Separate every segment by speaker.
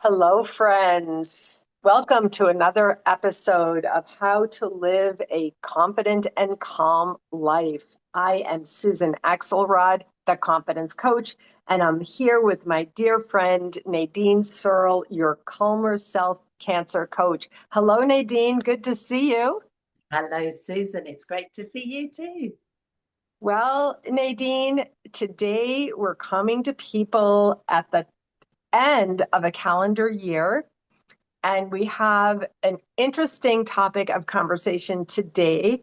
Speaker 1: Hello, friends. Welcome to another episode of How to Live a Confident and Calm Life. I am Susan Axelrod, the Confidence Coach, and I'm here with my dear friend Nadine Searle, your Calmer Self Cancer Coach. Hello, Nadine. Good to see you.
Speaker 2: Hello, Susan. It's great to see you too.
Speaker 1: Well, Nadine, today we're coming to people at the end of a calendar year. And we have an interesting topic of conversation today,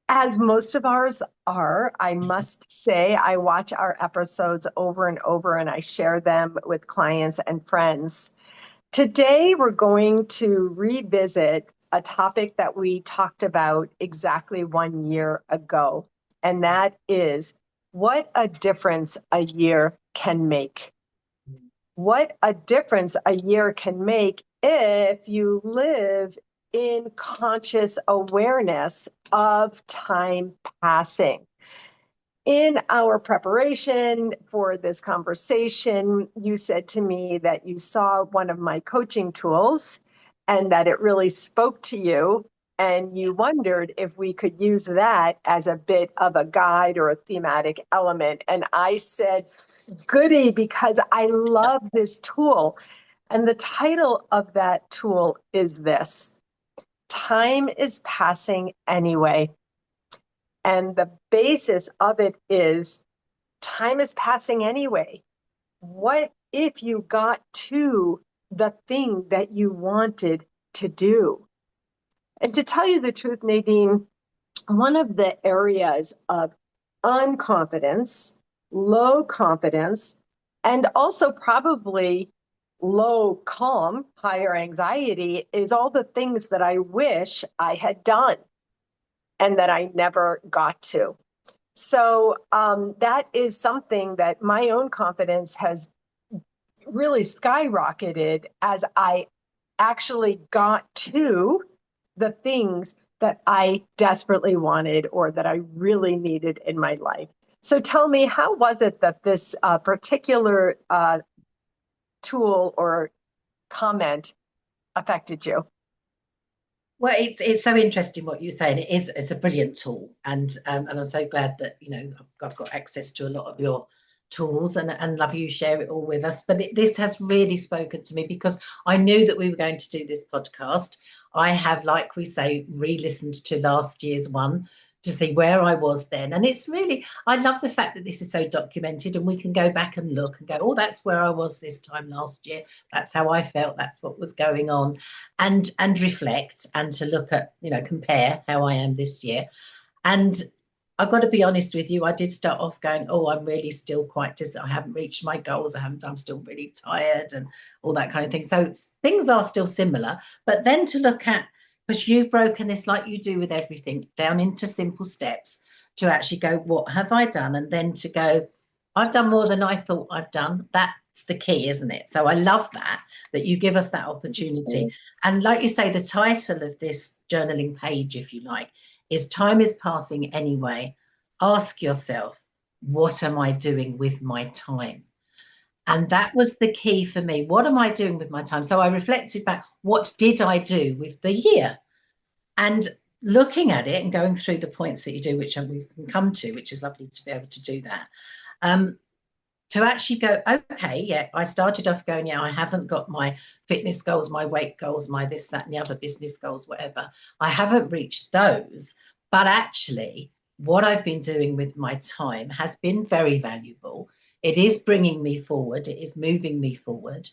Speaker 1: as most of ours are. I must say, I watch our episodes over and over and I share them with clients and friends. Today, we're going to revisit a topic that we talked about exactly 1 year ago, and that is what a difference a year can make. What a difference a year can make if you live in conscious awareness of time passing. In our preparation for this conversation, you said to me that you saw one of my coaching tools and that it really spoke to you. And you wondered if we could use that as a bit of a guide or a thematic element. And I said, goody, because I love this tool. And the title of that tool is this: Time is Passing Anyway. And the basis of it is time is passing anyway. What if you got to the thing that you wanted to do? And to tell you the truth, Nadine, one of the areas of unconfidence, low confidence, and also probably low calm, higher anxiety is all the things that I wish I had done and that I never got to. So that is something that my own confidence has really skyrocketed as I actually got to the things that I desperately wanted or that I really needed in my life. So tell me, how was it that this particular tool or comment affected you?
Speaker 2: Well, it's so interesting what you're saying. It's a brilliant tool, and I'm so glad that I've got access to a lot of your tools and love you share it all with us. But this has really spoken to me because I knew that we were going to do this podcast. I have, like we say, re-listened to last year's one to see where I was then, and it's really, I love the fact that this is so documented and we can go back and look and go, oh, that's where I was this time last year. That's how I felt. That's what was going on, and reflect and to look at, compare how I am this year. And I've got to be honest with you, I did start off going, oh, I'm really still quite I haven't reached my goals. I'm still really tired and all that kind of thing. So things are still similar. But then to look at, because you've broken this like you do with everything, down into simple steps to actually go, what have I done? And then to go, I've done more than I thought I've done. That's the key, isn't it? So I love that you give us that opportunity. And like you say, the title of this journaling page, if you like, is Time is Passing Anyway. Ask yourself, what am I doing with my time? And that was the key for me. What am I doing with my time? So I reflected back, what did I do with the year? And looking at it and going through the points that you do, which we can come to, which is lovely to be able to do that. To actually go, okay, yeah, I started off going, yeah, I haven't got my fitness goals, my weight goals, my this, that, and the other business goals, whatever. I haven't reached those, but actually what I've been doing with my time has been very valuable. It is bringing me forward. It is moving me forward.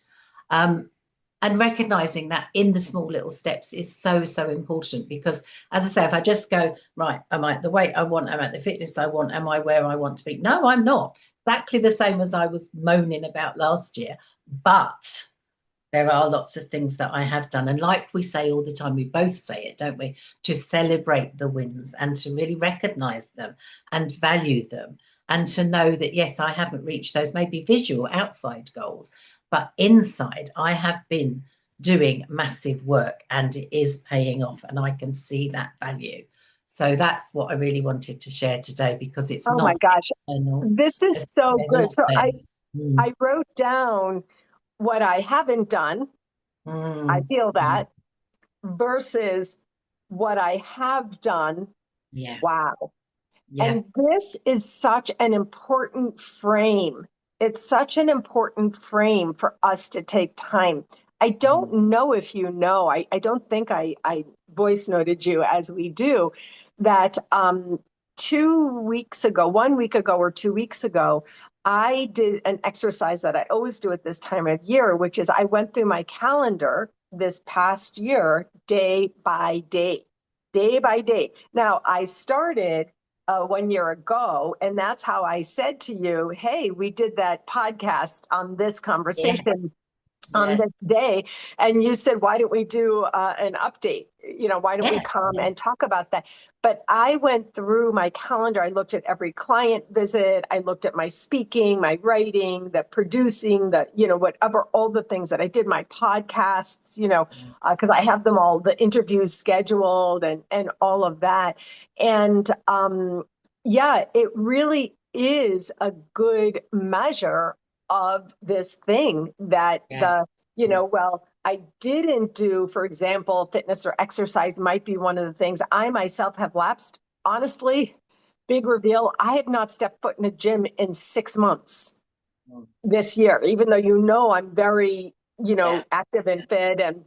Speaker 2: And recognizing that in the small little steps is so, so important because, as I say, if I just go, right, am I at the weight I want? Am I at the fitness I want? Am I where I want to be? No, I'm not. Exactly the same as I was moaning about last year. But there are lots of things that I have done. And like we say all the time, we both say it, don't we? To celebrate the wins and to really recognize them and value them. And to know that, yes, I haven't reached those maybe visual outside goals, but inside I have been doing massive work and it is paying off and I can see that value. So that's what I really wanted to share today because it's
Speaker 1: Oh my
Speaker 2: not
Speaker 1: gosh,
Speaker 2: external,
Speaker 1: this is
Speaker 2: it's
Speaker 1: so good.
Speaker 2: not
Speaker 1: So
Speaker 2: there.
Speaker 1: I wrote down what I haven't done, I
Speaker 2: Mm,
Speaker 1: feel
Speaker 2: mm,
Speaker 1: that, versus what I have done.
Speaker 2: yeah,
Speaker 1: Wow.
Speaker 2: yeah.
Speaker 1: And this is such an important frame. It's such an important frame for us to take time. I
Speaker 2: Mm,
Speaker 1: don't know if you know, I don't think I voice noted you as we do, that 2 weeks ago, 1 week ago or 2 weeks ago, I did an exercise that I always do at this time of year, which is I went through my calendar this past year, day by day. Now, I started 1 year ago. And that's how I said to you, hey, we did that podcast on this
Speaker 2: yeah,
Speaker 1: conversation on
Speaker 2: yeah,
Speaker 1: this day. And you said, why don't we do an update? Why don't we
Speaker 2: yeah,
Speaker 1: come
Speaker 2: yeah.
Speaker 1: and talk about that? But I went through my calendar. I looked at every client visit. I looked at my speaking, my writing, the producing, whatever, all the things that I did, my podcasts,
Speaker 2: Mm,
Speaker 1: because I have them all, the interviews scheduled and all of that. And yeah, it really is a good measure of this thing that
Speaker 2: yeah,
Speaker 1: well, I didn't do, for example, fitness or exercise might be one of the things I myself have lapsed. Honestly, big reveal, I have not stepped foot in a gym in 6 months
Speaker 2: mm,
Speaker 1: this year, even though I'm very,
Speaker 2: yeah,
Speaker 1: active and fit and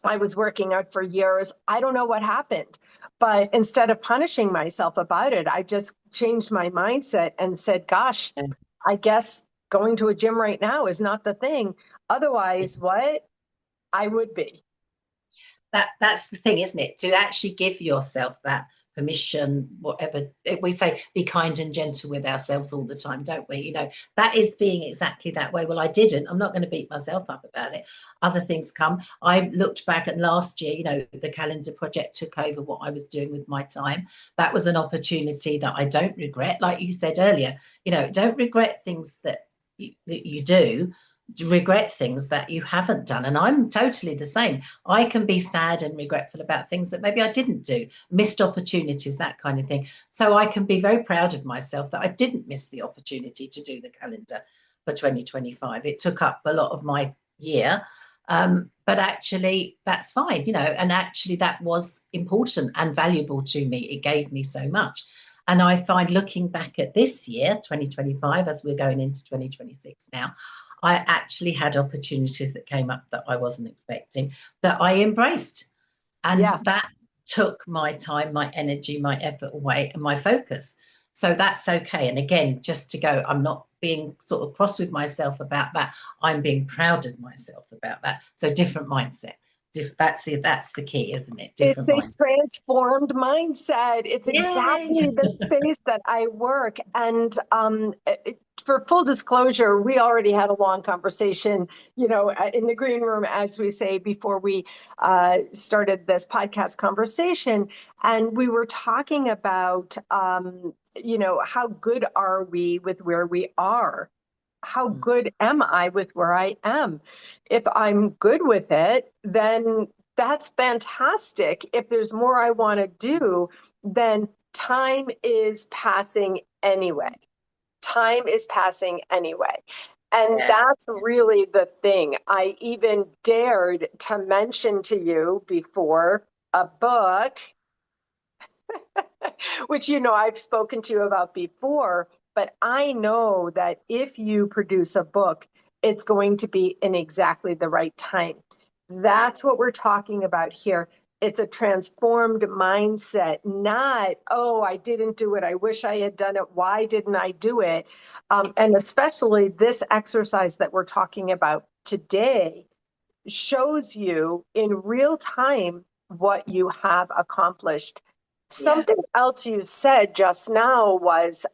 Speaker 1: I was working out for years. I don't know what happened. But instead of punishing myself about it, I just changed my mindset and said, gosh,
Speaker 2: yeah.
Speaker 1: I guess going to a gym right now is not the thing. Otherwise, what? I would be.
Speaker 2: That's the thing, isn't it? To actually give yourself that permission, whatever we say, be kind and gentle with ourselves all the time, don't we? That is being exactly that way. Well, I didn't. I'm not going to beat myself up about it. Other things come. I looked back at last year, the calendar project took over what I was doing with my time. That was an opportunity that I don't regret. Like you said earlier, don't regret things that you do, regret things that you haven't done. And I'm totally the same. I can be sad and regretful about things that maybe I didn't do, missed opportunities, that kind of thing. So I can be very proud of myself that I didn't miss the opportunity to do the calendar for 2025. It took up a lot of my year. But actually, that's fine, and actually, that was important and valuable to me. It gave me so much. And I find looking back at this year, 2025, as we're going into 2026 now, I actually had opportunities that came up that I wasn't expecting that I embraced. And
Speaker 1: Yeah.
Speaker 2: that took my time, my energy, my effort away, and my focus. So that's okay. And again, just to go, I'm not being sort of cross with myself about that. I'm being proud of myself about that. So different mindset. That's the key, isn't it?
Speaker 1: It's
Speaker 2: Different
Speaker 1: a
Speaker 2: mindset.
Speaker 1: transformed mindset. It's
Speaker 2: Yay!
Speaker 1: exactly the space that I work. And for full disclosure, we already had a long conversation, in the green room, as we say, before we started this podcast conversation. And we were talking about, how good are we with where we are? How
Speaker 2: Mm,
Speaker 1: good am I with where I am? If I'm good with it, then that's fantastic. If there's more I want to do, then time is passing anyway. Time is passing anyway. And
Speaker 2: yeah.
Speaker 1: that's really the thing. I even dared to mention to you before a book, which I've spoken to you about before, but I know that if you produce a book, it's going to be in exactly the right time. That's what we're talking about here. It's a transformed mindset, not, oh, I didn't do it. I wish I had done it. Why didn't I do it? And especially this exercise that we're talking about today shows you in real time what you have accomplished.
Speaker 2: Yeah.
Speaker 1: Something else you said just now was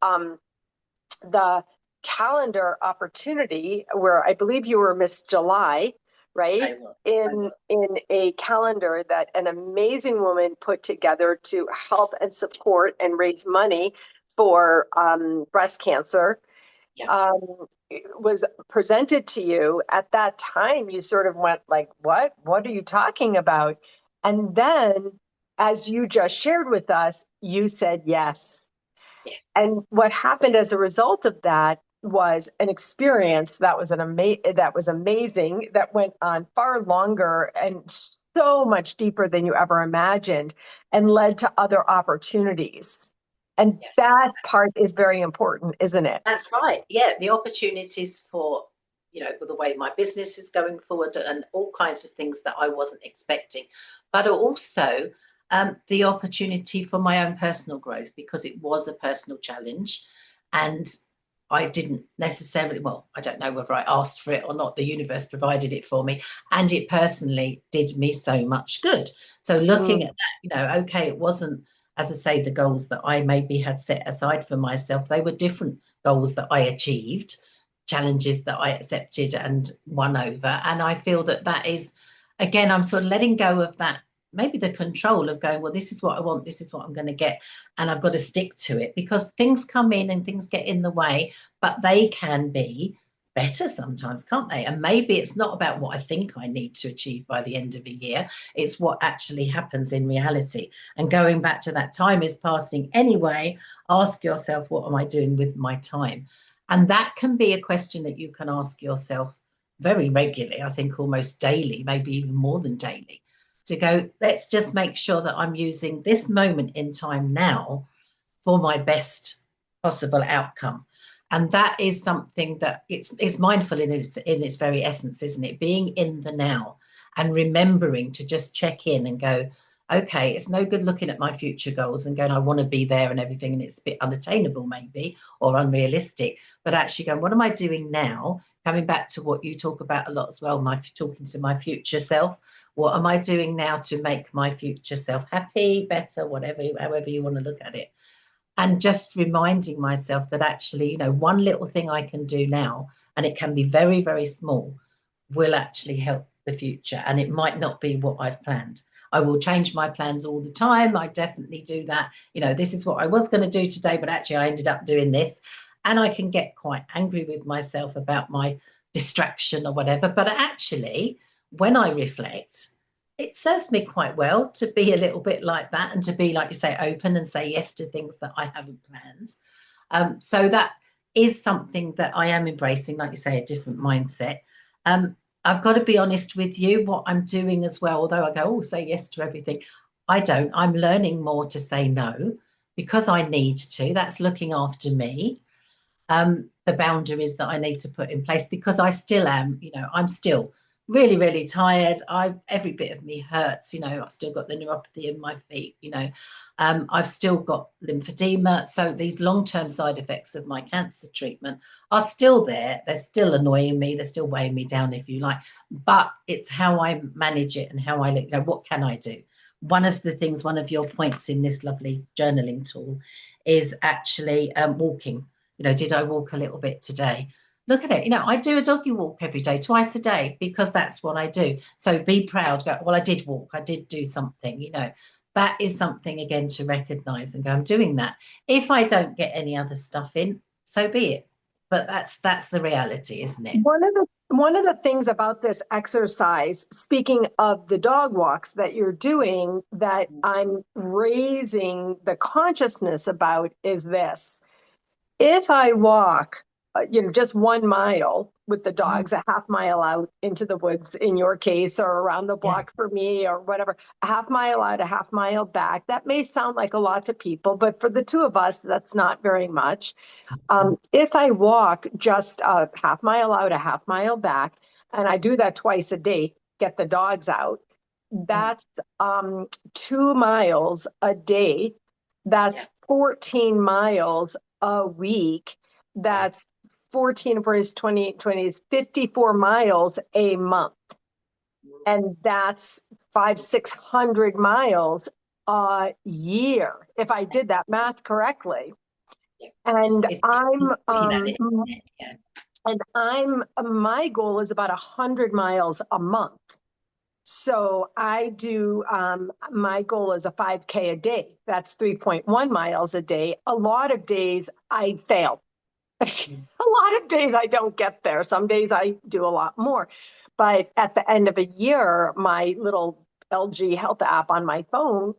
Speaker 1: the calendar opportunity, where I believe you were Miss July, right?
Speaker 2: I will. I
Speaker 1: In
Speaker 2: will.
Speaker 1: a calendar that an amazing woman put together to help and support and raise money for breast cancer,
Speaker 2: Yeah.
Speaker 1: was presented to you. At that time, you sort of went like, what are you talking about? And then, as you just shared with us, you said yes.
Speaker 2: Yes.
Speaker 1: And what happened as a result of that was an experience that was that was amazing, that went on far longer and so much deeper than you ever imagined, and led to other opportunities. And
Speaker 2: Yeah.
Speaker 1: that part is very important, isn't it?
Speaker 2: That's right. Yeah, the opportunities for, the way my business is going forward and all kinds of things that I wasn't expecting, but also the opportunity for my own personal growth, because it was a personal challenge, and I didn't necessarily, well, I don't know whether I asked for it or not. The universe provided it for me, and it personally did me so much good. So looking at that, okay, it wasn't, as I say, the goals that I maybe had set aside for myself. They were different goals that I achieved, challenges that I accepted and won over. And I feel that that is, again, I'm sort of letting go of that, maybe the control of going, well, this is what I want, this is what I'm going to get, and I've got to stick to it, because things come in and things get in the way, but they can be better sometimes, can't they? And maybe it's not about what I think I need to achieve by the end of a year, it's what actually happens in reality. And going back to that, time is passing anyway. Ask yourself, what am I doing with my time? And that can be a question that you can ask yourself very regularly, I think almost daily, maybe even more than daily, to go, let's just make sure that I'm using this moment in time now for my best possible outcome. And that is something that it's mindful in its very essence, isn't it? Being in the now and remembering to just check in and go, okay, it's no good looking at my future goals and going, I want to be there and everything, and it's a bit unattainable maybe or unrealistic, but actually going, what am I doing now? Coming back to what you talk about a lot as well, my talking to my future self. What am I doing now to make my future self happy, better, whatever, however you want to look at it? And just reminding myself that actually, one little thing I can do now, and it can be very, very small, will actually help the future. And it might not be what I've planned. I will change my plans all the time. I definitely do that. This is what I was going to do today, but actually I ended up doing this. And I can get quite angry with myself about my distraction or whatever. But actually, when I reflect, it serves me quite well to be a little bit like that, and to be, like you say, open and say yes to things that I haven't planned. So that is something that I am embracing, like you say, a different mindset. Um, I've got to be honest with you, what I'm doing as well, although I go, oh, say yes to everything, I don't. I'm learning more to say no, because I need to. That's looking after me. The boundaries that I need to put in place, because I still am, I'm still really, really tired. Every bit of me hurts, I've still got the neuropathy in my feet, I've still got lymphedema. So these long-term side effects of my cancer treatment are still there. They're still annoying me. They're still weighing me down, if you like. But it's how I manage it and how I look, what can I do? One of your points in this lovely journaling tool is actually walking. Did I walk a little bit today? Look at it. I do a doggy walk every day, twice a day, because that's what I do. So be proud. Go, well, I did walk. I did do something. That is something, again, to recognize and go, I'm doing that. If I don't get any other stuff in, so be it. But that's the reality, isn't it?
Speaker 1: One of the things about this exercise, speaking of the dog walks that you're doing, that I'm raising the consciousness about, is this. If I walk, just 1 mile with the
Speaker 2: Mm.
Speaker 1: dogs, a half mile out into the woods in your case, or around the
Speaker 2: Yeah.
Speaker 1: block for me, or whatever, a half mile out, a half mile back, that may sound like a lot to people, but for the two of us, that's not very much. If I walk just a half mile out, a half mile back, and I do that twice a day, get the dogs out,
Speaker 2: Mm.
Speaker 1: that's 2 miles a day.
Speaker 2: Yeah.
Speaker 1: That's 14 miles a week.
Speaker 2: Yeah.
Speaker 1: That's 14 for his 20 is 54 miles a month. And that's 600 miles a year, if I did that math correctly.
Speaker 2: Yeah.
Speaker 1: And
Speaker 2: It's looking at it, isn't it? Yeah.
Speaker 1: my goal is about 100 miles a month. So I do, my goal is a 5K a day. That's 3.1 miles a day. A lot of days I fail. A lot of days I don't get there. Some days I do a lot more. But at the end of a year, my little LG health app on my phone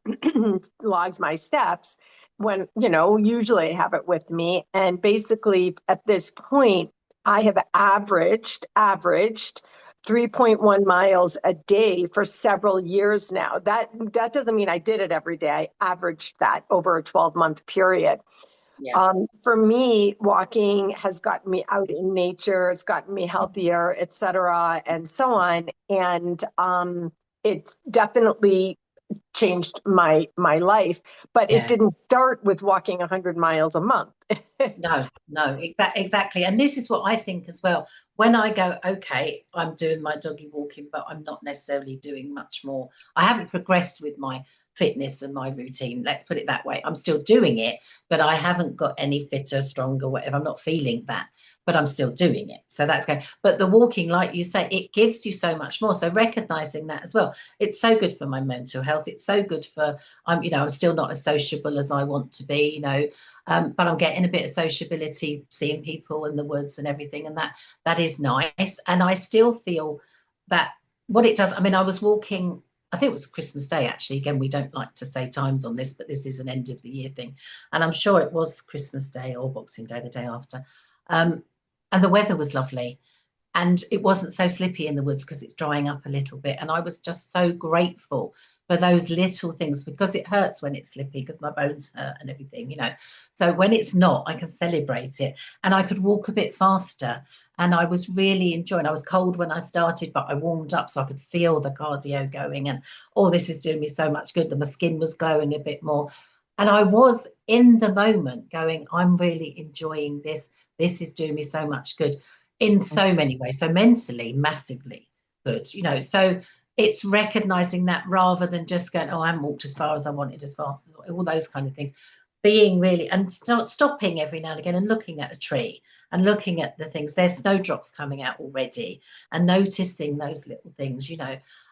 Speaker 1: logs my steps. when, usually I have it with me. And basically at this point, I have averaged 3.1 miles a day for several years now. That doesn't mean I did it every day. I averaged that over a 12-month period.
Speaker 2: Yeah.
Speaker 1: For me, walking has gotten me out in nature. It's gotten me healthier, et cetera, and so on. And it's definitely changed my life, but it
Speaker 2: Yeah.
Speaker 1: didn't start with walking 100 miles a month.
Speaker 2: No, exactly. And this is what I think as well. When I go, okay, I'm doing my doggy walking, but I'm not necessarily doing much more. I haven't progressed with my fitness and my routine. Let's put it that way. I'm still doing it, but I haven't got any fitter, stronger, whatever. I'm not feeling that, but I'm still doing it. So that's going. But the walking, like you say, it gives you so much more. So recognizing that as well. It's so good for my mental health. It's so good for, I'm still not as sociable as I want to be, but I'm getting a bit of sociability, seeing people in the woods and everything, and that is nice. And I still feel that what it does. I mean, I was walking. I think it was Christmas Day, actually. Again, we don't like to say times on this, but this is an end of the year thing, and I'm sure it was Christmas Day or Boxing Day, the day after. And the weather was lovely, and it wasn't so slippy in the woods because it's drying up a little bit. And I was just so grateful for those little things, because it hurts when it's slippy because my bones hurt and everything. So when it's not, I can celebrate it, and I could walk a bit faster. And I was really enjoying. I was cold when I started, but I warmed up so I could feel the cardio going. And this is doing me so much good. And my skin was glowing a bit more. And I was in the moment going, I'm really enjoying this. This is doing me so much good in so many ways. So mentally, massively good. So it's recognizing that rather than just going, I haven't walked as far as I wanted, as fast as all those kind of things. Being really, and stopping every now and again and looking at a tree and looking at the things. There's snowdrops coming out already, and noticing those little things.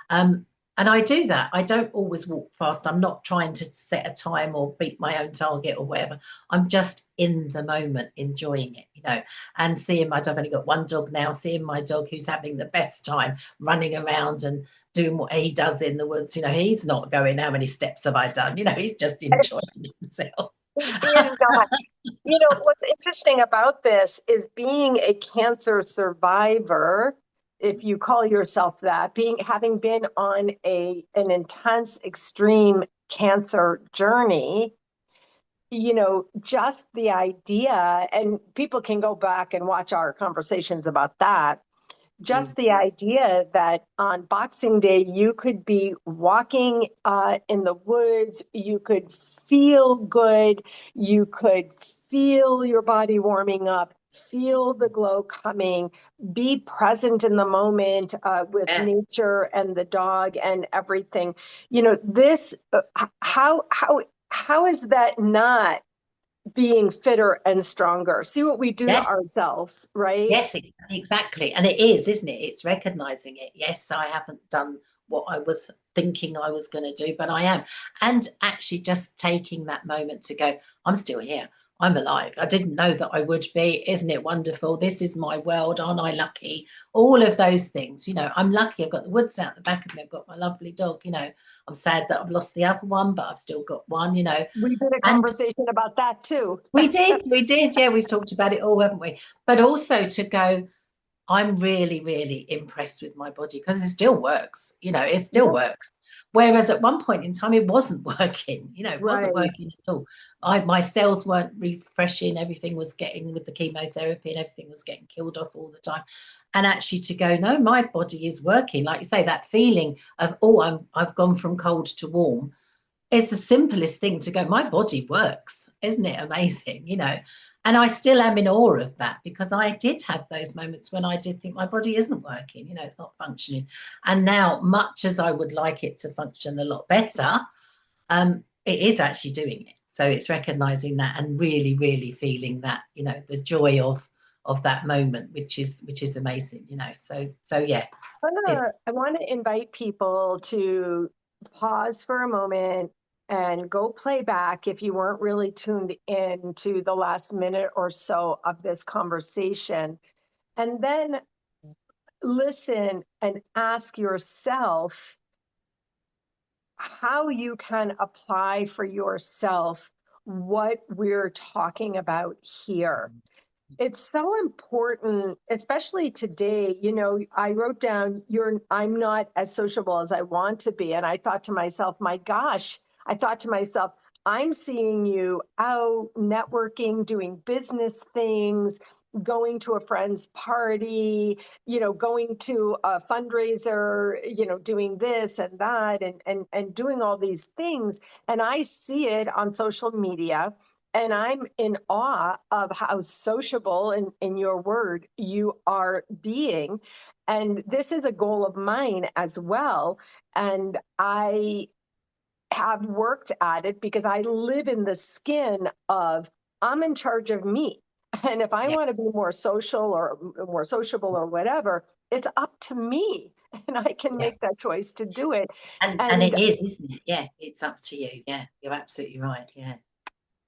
Speaker 2: And I do that. I don't always walk fast. I'm not trying to set a time or beat my own target or whatever. I'm just in the moment, enjoying it, and seeing I've only got one dog now, seeing my dog who's having the best time running around and doing what he does in the woods. He's not going, how many steps have I done? He's just enjoying himself.
Speaker 1: He is not. What's interesting about this is being a cancer survivor, if you call yourself that, having been on an intense, extreme cancer journey, just the idea, and people can go back and watch our conversations about that. Just the idea that on Boxing Day, you could be walking in the woods, you could feel good, you could feel your body warming up, feel the glow coming, be present in the moment with
Speaker 2: Yeah.
Speaker 1: nature and the dog and everything. This, how is that not being fitter and stronger? See what we do to
Speaker 2: Yeah.
Speaker 1: ourselves, right?
Speaker 2: Yes, exactly. And it is, isn't it? It's recognizing it. Yes, I haven't done what I was thinking I was going to do, but I am. And actually just taking that moment to go, I'm still here. I'm alive. I didn't know that I would be. Isn't it wonderful? This is my world. Aren't I lucky? All of those things. I'm lucky. I've got the woods out the back of me. I've got my lovely dog. I'm sad that I've lost the other one, but I've still got one.
Speaker 1: We did a
Speaker 2: And
Speaker 1: conversation about that too.
Speaker 2: we did. Yeah, we've talked about it all, haven't we? But also to go, I'm really, really impressed with my body because it still works. It still
Speaker 1: Yeah,
Speaker 2: works. Whereas at one point in time, it wasn't working. It wasn't
Speaker 1: right.
Speaker 2: working at all. My cells weren't refreshing. Everything was getting, with the chemotherapy, and everything was getting killed off all the time. And actually to go, no, my body is working. Like you say, that feeling of, I've gone from cold to warm. It's the simplest thing to go, my body works. Isn't it amazing? And I still am in awe of that, because I did have those moments when I did think my body isn't working, it's not functioning. And now, much as I would like it to function a lot better, it is actually doing it. So it's recognizing that and really, really feeling that, the joy of that moment, which is amazing. So yeah.
Speaker 1: I want to invite people to pause for a moment and go play back if you weren't really tuned in to the last minute or so of this conversation. And then listen and ask yourself how you can apply for yourself what we're talking about here. It's so important, especially today. You know, I wrote down, I'm not as sociable as I want to be. And I thought to myself, my gosh, I thought to myself, I'm seeing you out networking, doing business things, going to a friend's party, you know, going to a fundraiser, you know, doing this and that and doing all these things. And I see it on social media. And I'm in awe of how sociable, in your word, you are being. And this is a goal of mine as well. And I have worked at it because I live in the skin of I'm in charge of me. And if I
Speaker 2: Yeah.
Speaker 1: want to be more social or more sociable or whatever, it's up to me. And I can
Speaker 2: Yeah.
Speaker 1: make that choice to do it.
Speaker 2: And
Speaker 1: And
Speaker 2: it is, isn't it? Yeah, it's up to you. Yeah, you're absolutely right. Yeah.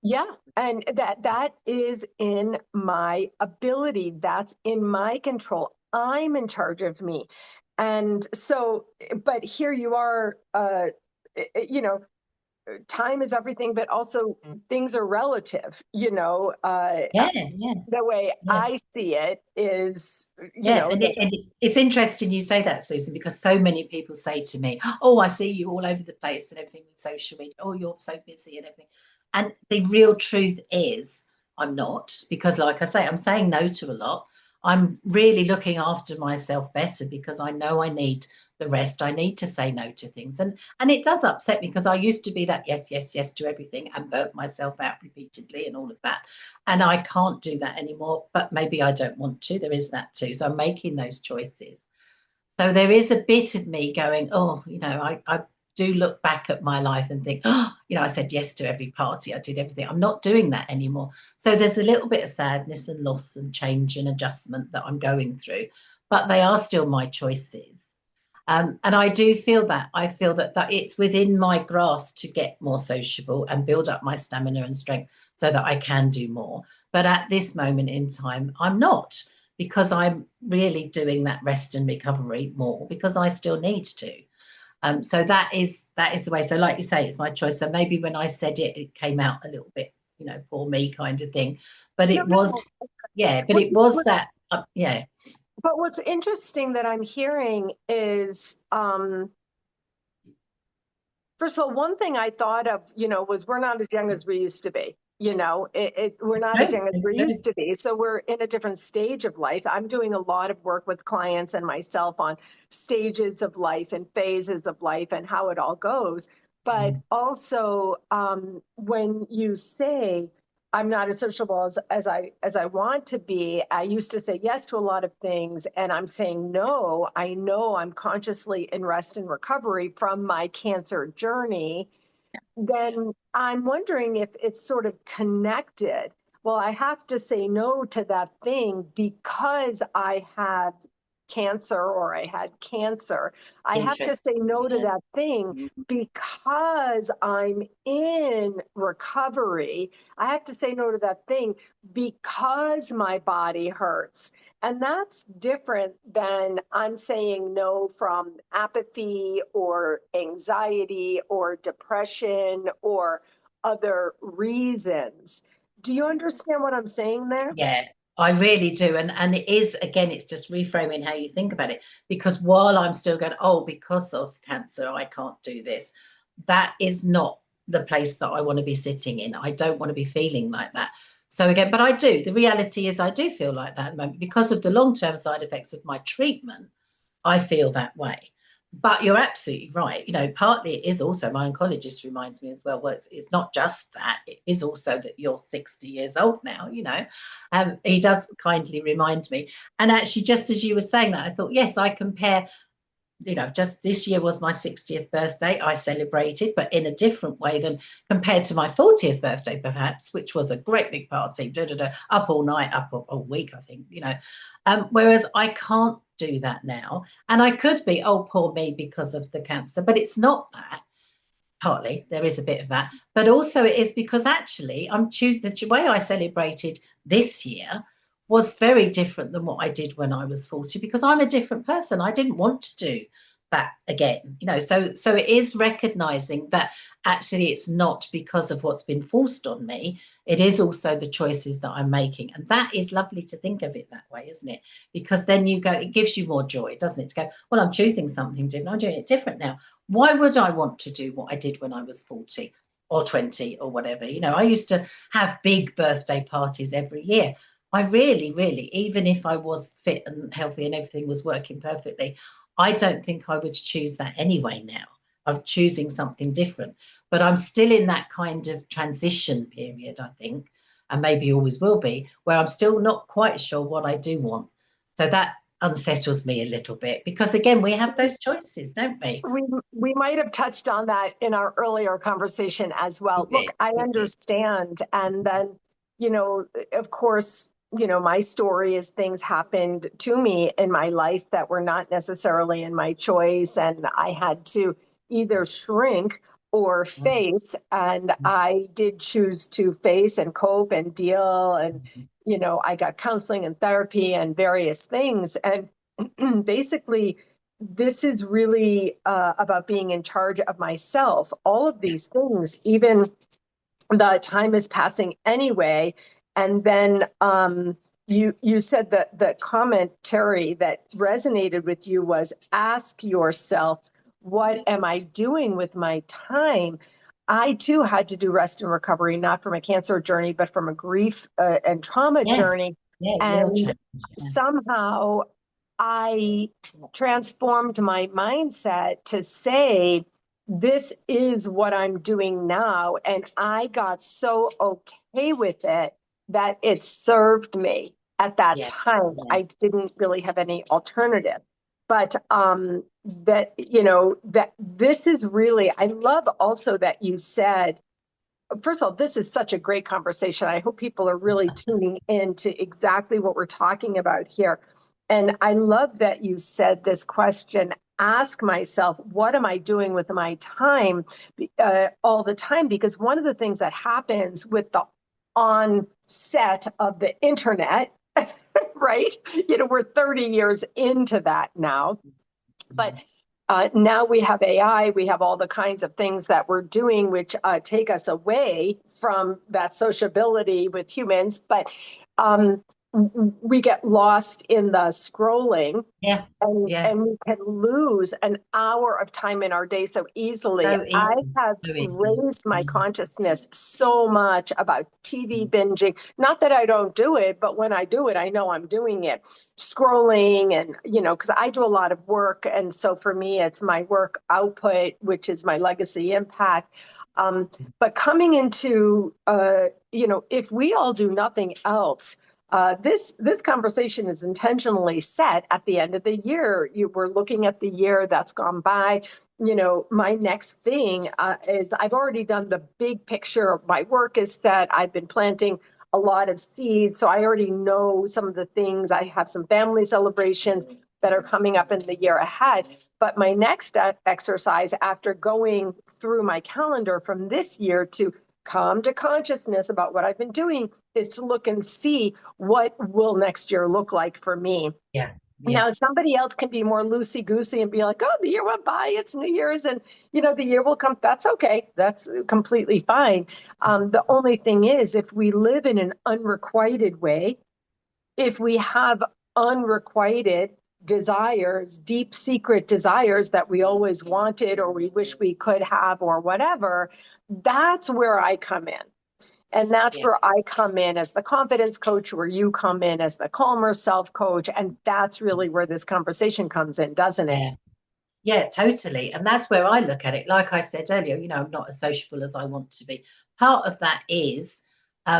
Speaker 1: yeah, and that is in my ability. That's in my control. I'm in charge of me. And so, but here you are, you know, time is everything, but also things are relative, you know.
Speaker 2: Yeah, yeah,
Speaker 1: The way
Speaker 2: yeah.
Speaker 1: I see it is, you
Speaker 2: Yeah,
Speaker 1: know,
Speaker 2: it's interesting you say that, Susan, because so many people say to me, "Oh, I see you all over the place and everything with social media. Oh, you're so busy and everything." And the real truth is, I'm not, because, like I say, I'm saying no to a lot. I'm really looking after myself better because I know I need the rest. I need to say no to things, and it does upset me because I used to be that yes, yes, yes to everything and burnt myself out repeatedly and all of that. And I can't do that anymore, but maybe I don't want to. There is that too. So I'm making those choices. So there is a bit of me going, oh, you know, I do look back at my life and think, oh, you know, I said yes to every party, I did everything. I'm not doing that anymore. So there's a little bit of sadness and loss and change and adjustment that I'm going through, but they are still my choices. And I do feel that. I feel that it's within my grasp to get more sociable and build up my stamina and strength so that I can do more. But at this moment in time, I'm not, because I'm really doing that rest and recovery more because I still need to. So that is the way. So like you say, it's my choice. So maybe when I said it, it came out a little bit, you know, poor me kind of thing. But
Speaker 1: no,
Speaker 2: it was,
Speaker 1: no.
Speaker 2: yeah, but
Speaker 1: What,
Speaker 2: it was
Speaker 1: what,
Speaker 2: that, yeah.
Speaker 1: but what's interesting that I'm hearing is, first of all, one thing I thought of, you know, was we're not as young as we used to be. You know, we're not as
Speaker 2: No,
Speaker 1: young as we
Speaker 2: no,
Speaker 1: used to be. So we're in a different stage of life. I'm doing a lot of work with clients and myself on stages of life and phases of life and how it all goes. But
Speaker 2: mm,
Speaker 1: also, when you say, I'm not as sociable as I want to be. I used to say yes to a lot of things, and I'm saying no. I know I'm consciously in rest and recovery from my cancer journey. Then I'm wondering if it's sort of connected. Well, I have to say no to that thing because I have cancer or I had cancer. I have to say
Speaker 2: interesting.
Speaker 1: no to
Speaker 2: Yeah.
Speaker 1: that thing because I'm in recovery. I have to say no to that thing because my body hurts. And that's different than I'm saying no from apathy or anxiety or depression or other reasons. Do you understand what I'm saying there?
Speaker 2: Yeah, I really do. And it is, again, it's just reframing how you think about it. Because while I'm still going, oh, because of cancer, I can't do this, that is not the place that I want to be sitting in. I don't want to be feeling like that. So again, but I do. The reality is I do feel like that at the moment because of the long-term side effects of my treatment. I feel that way. But you're absolutely right. You know, partly it is also, my oncologist reminds me as well, it's not just that, it is also that you're 60 years old now, you know. He does kindly remind me. And actually, just as you were saying that, I thought, yes, I compare, you know, just this year was my 60th birthday. I celebrated, but in a different way than compared to my 40th birthday, perhaps, which was a great big party, up all night, up all week, I think, you know. Whereas I can't do that now. And I could be, oh, poor me because of the cancer, but it's not that. Partly there is a bit of that, but also it is because actually I'm choosing the way I celebrated this year was very different than what I did when I was 40 because I'm a different person. I didn't want to do that again, so it is recognizing that actually it's not because of what's been forced on me. It is also the choices that I'm making. And that is lovely to think of it that way, isn't it? Because then it gives you more joy, doesn't it? To go, well, I'm choosing something different. I'm doing it different now. Why would I want to do what I did when I was 40 or 20 or whatever? I used to have big birthday parties every year. I really, really, even if I was fit and healthy and everything was working perfectly, I don't think I would choose that anyway now. I'm choosing something different, but I'm still in that kind of transition period, I think, and maybe always will be, where I'm still not quite sure what I do want. So that unsettles me a little bit because, again, we have those choices, don't we?
Speaker 1: We might have touched on that in our earlier conversation as well. Look, I
Speaker 2: We did.
Speaker 1: understand. And then, of course, my story is things happened to me in my life that were not necessarily in my choice. And I had to either shrink or face. And I did choose to face and cope and deal. And, I got counseling and therapy and various things. And basically, this is really about being in charge of myself. All of these things, even the time is passing anyway. And then you said that the commentary that resonated with you was ask yourself, what am I doing with my time? I too had to do rest and recovery, not from a cancer journey, but from a grief and trauma
Speaker 2: Yeah,
Speaker 1: journey.
Speaker 2: yeah, real
Speaker 1: And
Speaker 2: change. Yeah.
Speaker 1: somehow I transformed my mindset to say, this is what I'm doing now. And I got so okay with it that it served me at that
Speaker 2: Yeah,
Speaker 1: time.
Speaker 2: yeah,
Speaker 1: I didn't really have any alternative. But that, that this is really, I love also that you said, first of all, this is such a great conversation. I hope people are really tuning in to exactly what we're talking about here. And I love that you said this question, ask myself, what am I doing with my time all the time? Because one of the things that happens with the onset of the internet, right? We're 30 years into that now. But now we have AI, we have all the kinds of things that we're doing, which take us away from that sociability with humans. But um, we get lost in the scrolling,
Speaker 2: yeah, yeah.
Speaker 1: and we can lose an hour of time in our day so easily.
Speaker 2: So
Speaker 1: I
Speaker 2: easy,
Speaker 1: have
Speaker 2: so easy.
Speaker 1: raised my consciousness so much about TV binging. Not that I don't do it, but when I do it, I know I'm doing it. Scrolling and, because I do a lot of work. And so for me, it's my work output, which is my legacy impact. But coming into, if we all do nothing else, this conversation is intentionally set at the end of the year. We're looking at the year that's gone by. My next thing is I've already done the big picture. My work is set. I've been planting a lot of seeds, so I already know some of the things. I have some family celebrations that are coming up in the year ahead. But my next exercise after going through my calendar from this year to come to consciousness about what I've been doing is to look and see what will next year look like for me.
Speaker 2: Yeah, yeah,
Speaker 1: Now, somebody else can be more loosey goosey and be like, oh, the year went by, it's New Year's, and the year will come. That's okay. That's completely fine. The only thing is, if we live in an unrequited way, if we have unrequited desires, deep secret desires that we always wanted or we wish we could have or whatever, that's where I come in. And that's
Speaker 2: yeah,
Speaker 1: where I come in as the confidence coach, where you come in as the calmer self coach. And that's really where this conversation comes in, doesn't it?
Speaker 2: yeah. Yeah, totally. And that's where I look at it. Like I said earlier, I'm not as sociable as I want to be. Part of that is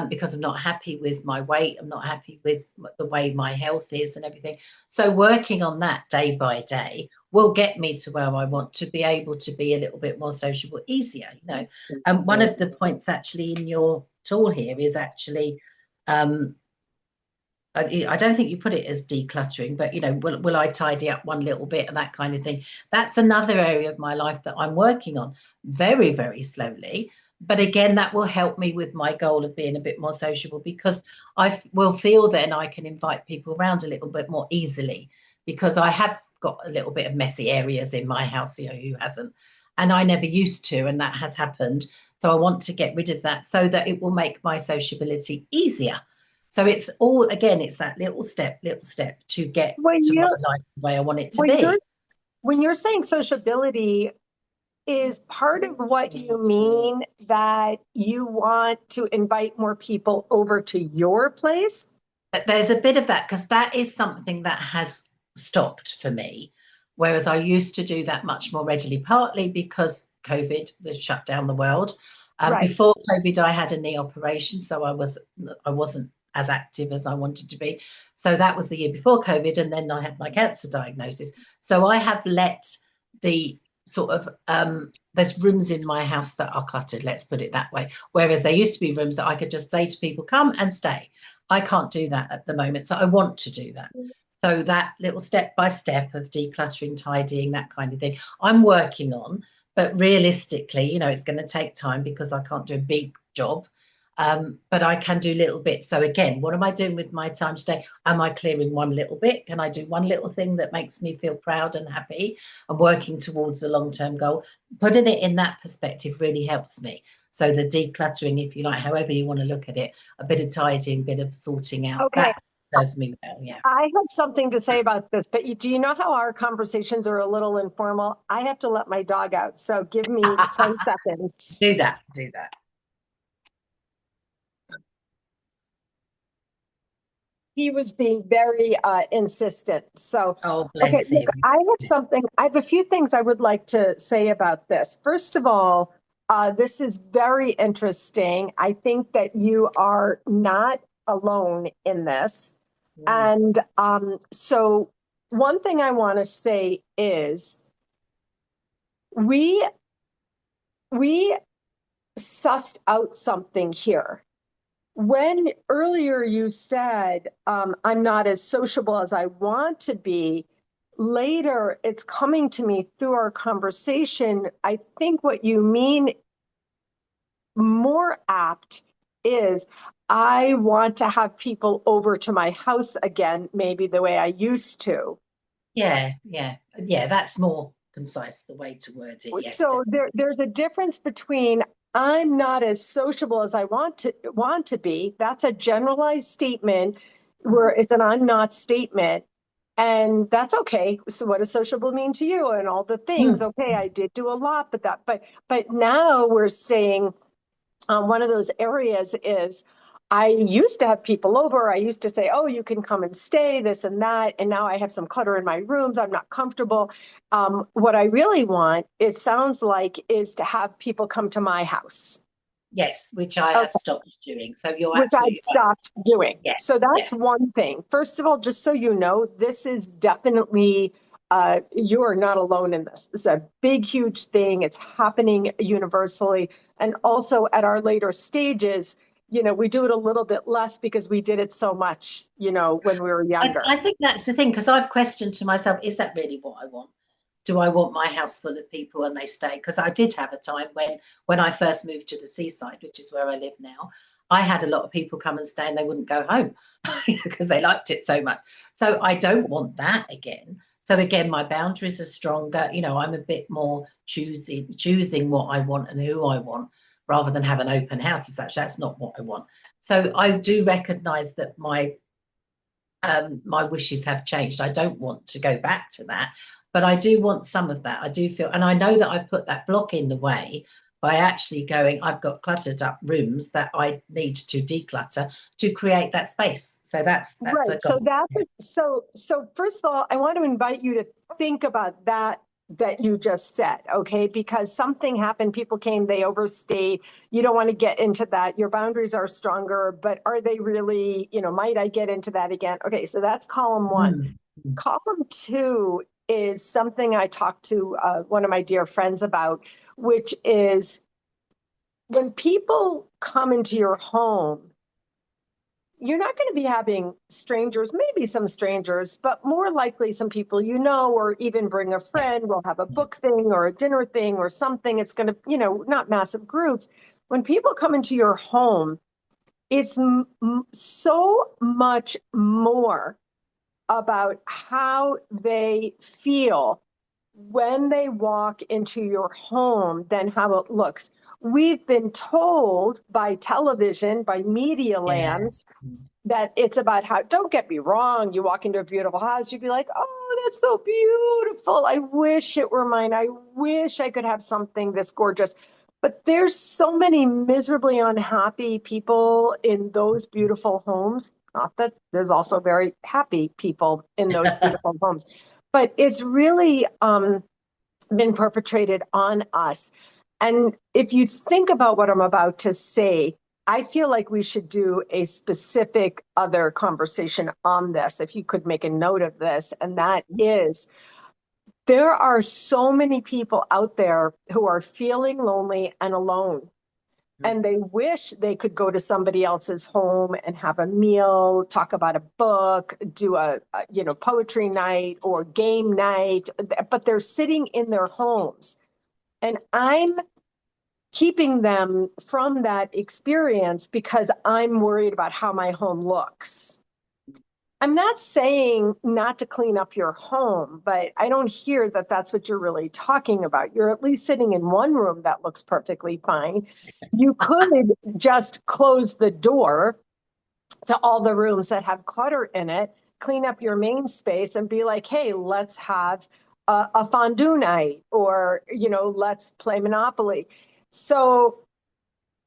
Speaker 2: because I'm not happy with my weight. I'm not happy with the way my health is and everything. So working on that day by day will get me to where I want to be able to be a little bit more sociable, easier. And one of the points actually in your tool here is actually um, I don't think you put it as decluttering, but will I tidy up one little bit and that kind of thing? That's another area of my life that I'm working on very, very slowly. But again, that will help me with my goal of being a bit more sociable because will feel then I can invite people around a little bit more easily because I have got a little bit of messy areas in my house, who hasn't? And I never used to, and that has happened. So I want to get rid of that so that it will make my sociability easier. So it's all, again, it's that little step to get
Speaker 1: When
Speaker 2: to my
Speaker 1: you're
Speaker 2: life the way I want it to
Speaker 1: when you're
Speaker 2: be.
Speaker 1: when you're saying sociability, is part of what you mean that you want to invite more people over to your place?
Speaker 2: But there's a bit of that because that is something that has stopped for me. Whereas I used to do that much more readily, partly because COVID was shut down the world.
Speaker 1: Right.
Speaker 2: Before COVID, I had a knee operation, so I wasn't as active as I wanted to be. So that was the year before COVID, and then I had my cancer diagnosis. So I have let the sort of there's rooms in my house that are cluttered, let's put it that way. Whereas there used to be rooms that I could just say to people, come and stay. I can't do that at the moment. So I want to do that. So that little step by step of decluttering, tidying, that kind of thing, I'm working on. But realistically, it's going to take time because I can't do a big job. But I can do little bits. So again, what am I doing with my time today? Am I clearing one little bit? Can I do one little thing that makes me feel proud and happy and working towards a long-term goal? Putting it in that perspective really helps me. So the decluttering, if you like, however you want to look at it, a bit of tidying, a bit of sorting out,
Speaker 1: Okay.
Speaker 2: that serves me well. Yeah.
Speaker 1: I have something to say about this, but do you know how our conversations are a little informal? I have to let my dog out. So give me 10 seconds.
Speaker 2: Do that. Do that.
Speaker 1: He was being very insistent. So,
Speaker 2: Oh,
Speaker 1: okay,
Speaker 2: bless
Speaker 1: look,
Speaker 2: him.
Speaker 1: I have a few things I would like to say about this. First of all, this is very interesting. I think that you are not alone in this.
Speaker 2: Mm.
Speaker 1: And so, one thing I want to say is we we sussed out something here. When earlier you said, I'm not as sociable as I want to be, later it's coming to me through our conversation. I think what you mean more apt is I want to have people over to my house again, maybe the way I used to.
Speaker 2: Yeah, yeah, yeah. That's more concise, the way to word it. Yes,
Speaker 1: So there's a difference between I'm not as sociable as I want to be. That's a generalized statement where
Speaker 2: definitely.
Speaker 1: it's an I'm not statement. And that's okay. So what does sociable mean to you and all the things?
Speaker 2: Mm.
Speaker 1: Okay, I did do a lot, but now we're saying one of those areas is I used to have people over. I used to say, oh, you can come and stay, this and that. And now I have some clutter in my rooms. I'm not comfortable. What I really want, it sounds like, is to have people come to my house.
Speaker 2: Yes, which I have
Speaker 1: Okay.
Speaker 2: stopped doing. So you're
Speaker 1: Which I've
Speaker 2: absolutely right.
Speaker 1: stopped doing.
Speaker 2: Yeah,
Speaker 1: So
Speaker 2: yeah.
Speaker 1: that's one thing. First of all, just so you know, this is definitely, you are not alone in this. This is a big, huge thing. It's happening universally. And also at our later stages, we do it a little bit less because we did it so much, when we were younger.
Speaker 2: I think that's the thing because I've questioned to myself, is that really what I want? Do I want my house full of people and they stay? Because I did have a time when I first moved to the seaside, which is where I live now, I had a lot of people come and stay and they wouldn't go home because they liked it so much. So I don't want that again. So again, my boundaries are stronger. I'm a bit more choosing what I want and who I want rather than have an open house as such. That's not what I want. So I do recognize that my wishes have changed. I don't want to go back to that, but I do want some of that. I do feel, and I know that I put that block in the way by actually going, I've got cluttered up rooms that I need to declutter to create that space. So that's a
Speaker 1: Right. So
Speaker 2: goal.
Speaker 1: that's so first of all, I want to invite you to think about that you just said, okay? Because something happened, people came, they overstayed. You don't want to get into that. Your boundaries are stronger, but are they really, might I get into that again? Okay, so that's column one.
Speaker 2: Mm.
Speaker 1: Column two is something I talked to one of my dear friends about, which is when people come into your home, you're not going to be having strangers, maybe some strangers, but more likely some people or even bring a
Speaker 2: Yeah,
Speaker 1: friend. We'll have a
Speaker 2: yeah.
Speaker 1: book thing or a dinner thing or something. It's going to, not massive groups. When people come into your home, it's so much more. about how they feel when they walk into your home than how it looks. We've been told by television, by media
Speaker 2: Yeah.
Speaker 1: land, that it's about how, don't get me wrong, you walk into a beautiful house, you'd be like, oh, that's so beautiful. I wish it were mine. I wish I could have something this gorgeous. But there's so many miserably unhappy people in those beautiful homes. Not that there's also very happy people in those beautiful homes, but it's really been perpetrated on us. And if you think about what I'm about to say, I feel like we should do a specific other conversation on this, if you could make a note of this. And that is, there are so many people out there who are feeling lonely and alone. And they wish they could go to somebody else's home and have a meal, talk about a book, do a poetry night or game night, but they're sitting in their homes. And I'm keeping them from that experience because I'm worried about how my home looks. I'm not saying not to clean up your home, but I don't hear that that's what you're really talking about. You're at least sitting in one room that looks perfectly fine. You could just close the door to all the rooms that have clutter in it, clean up your main space and be like, hey, let's have a fondue night, or, let's play Monopoly. So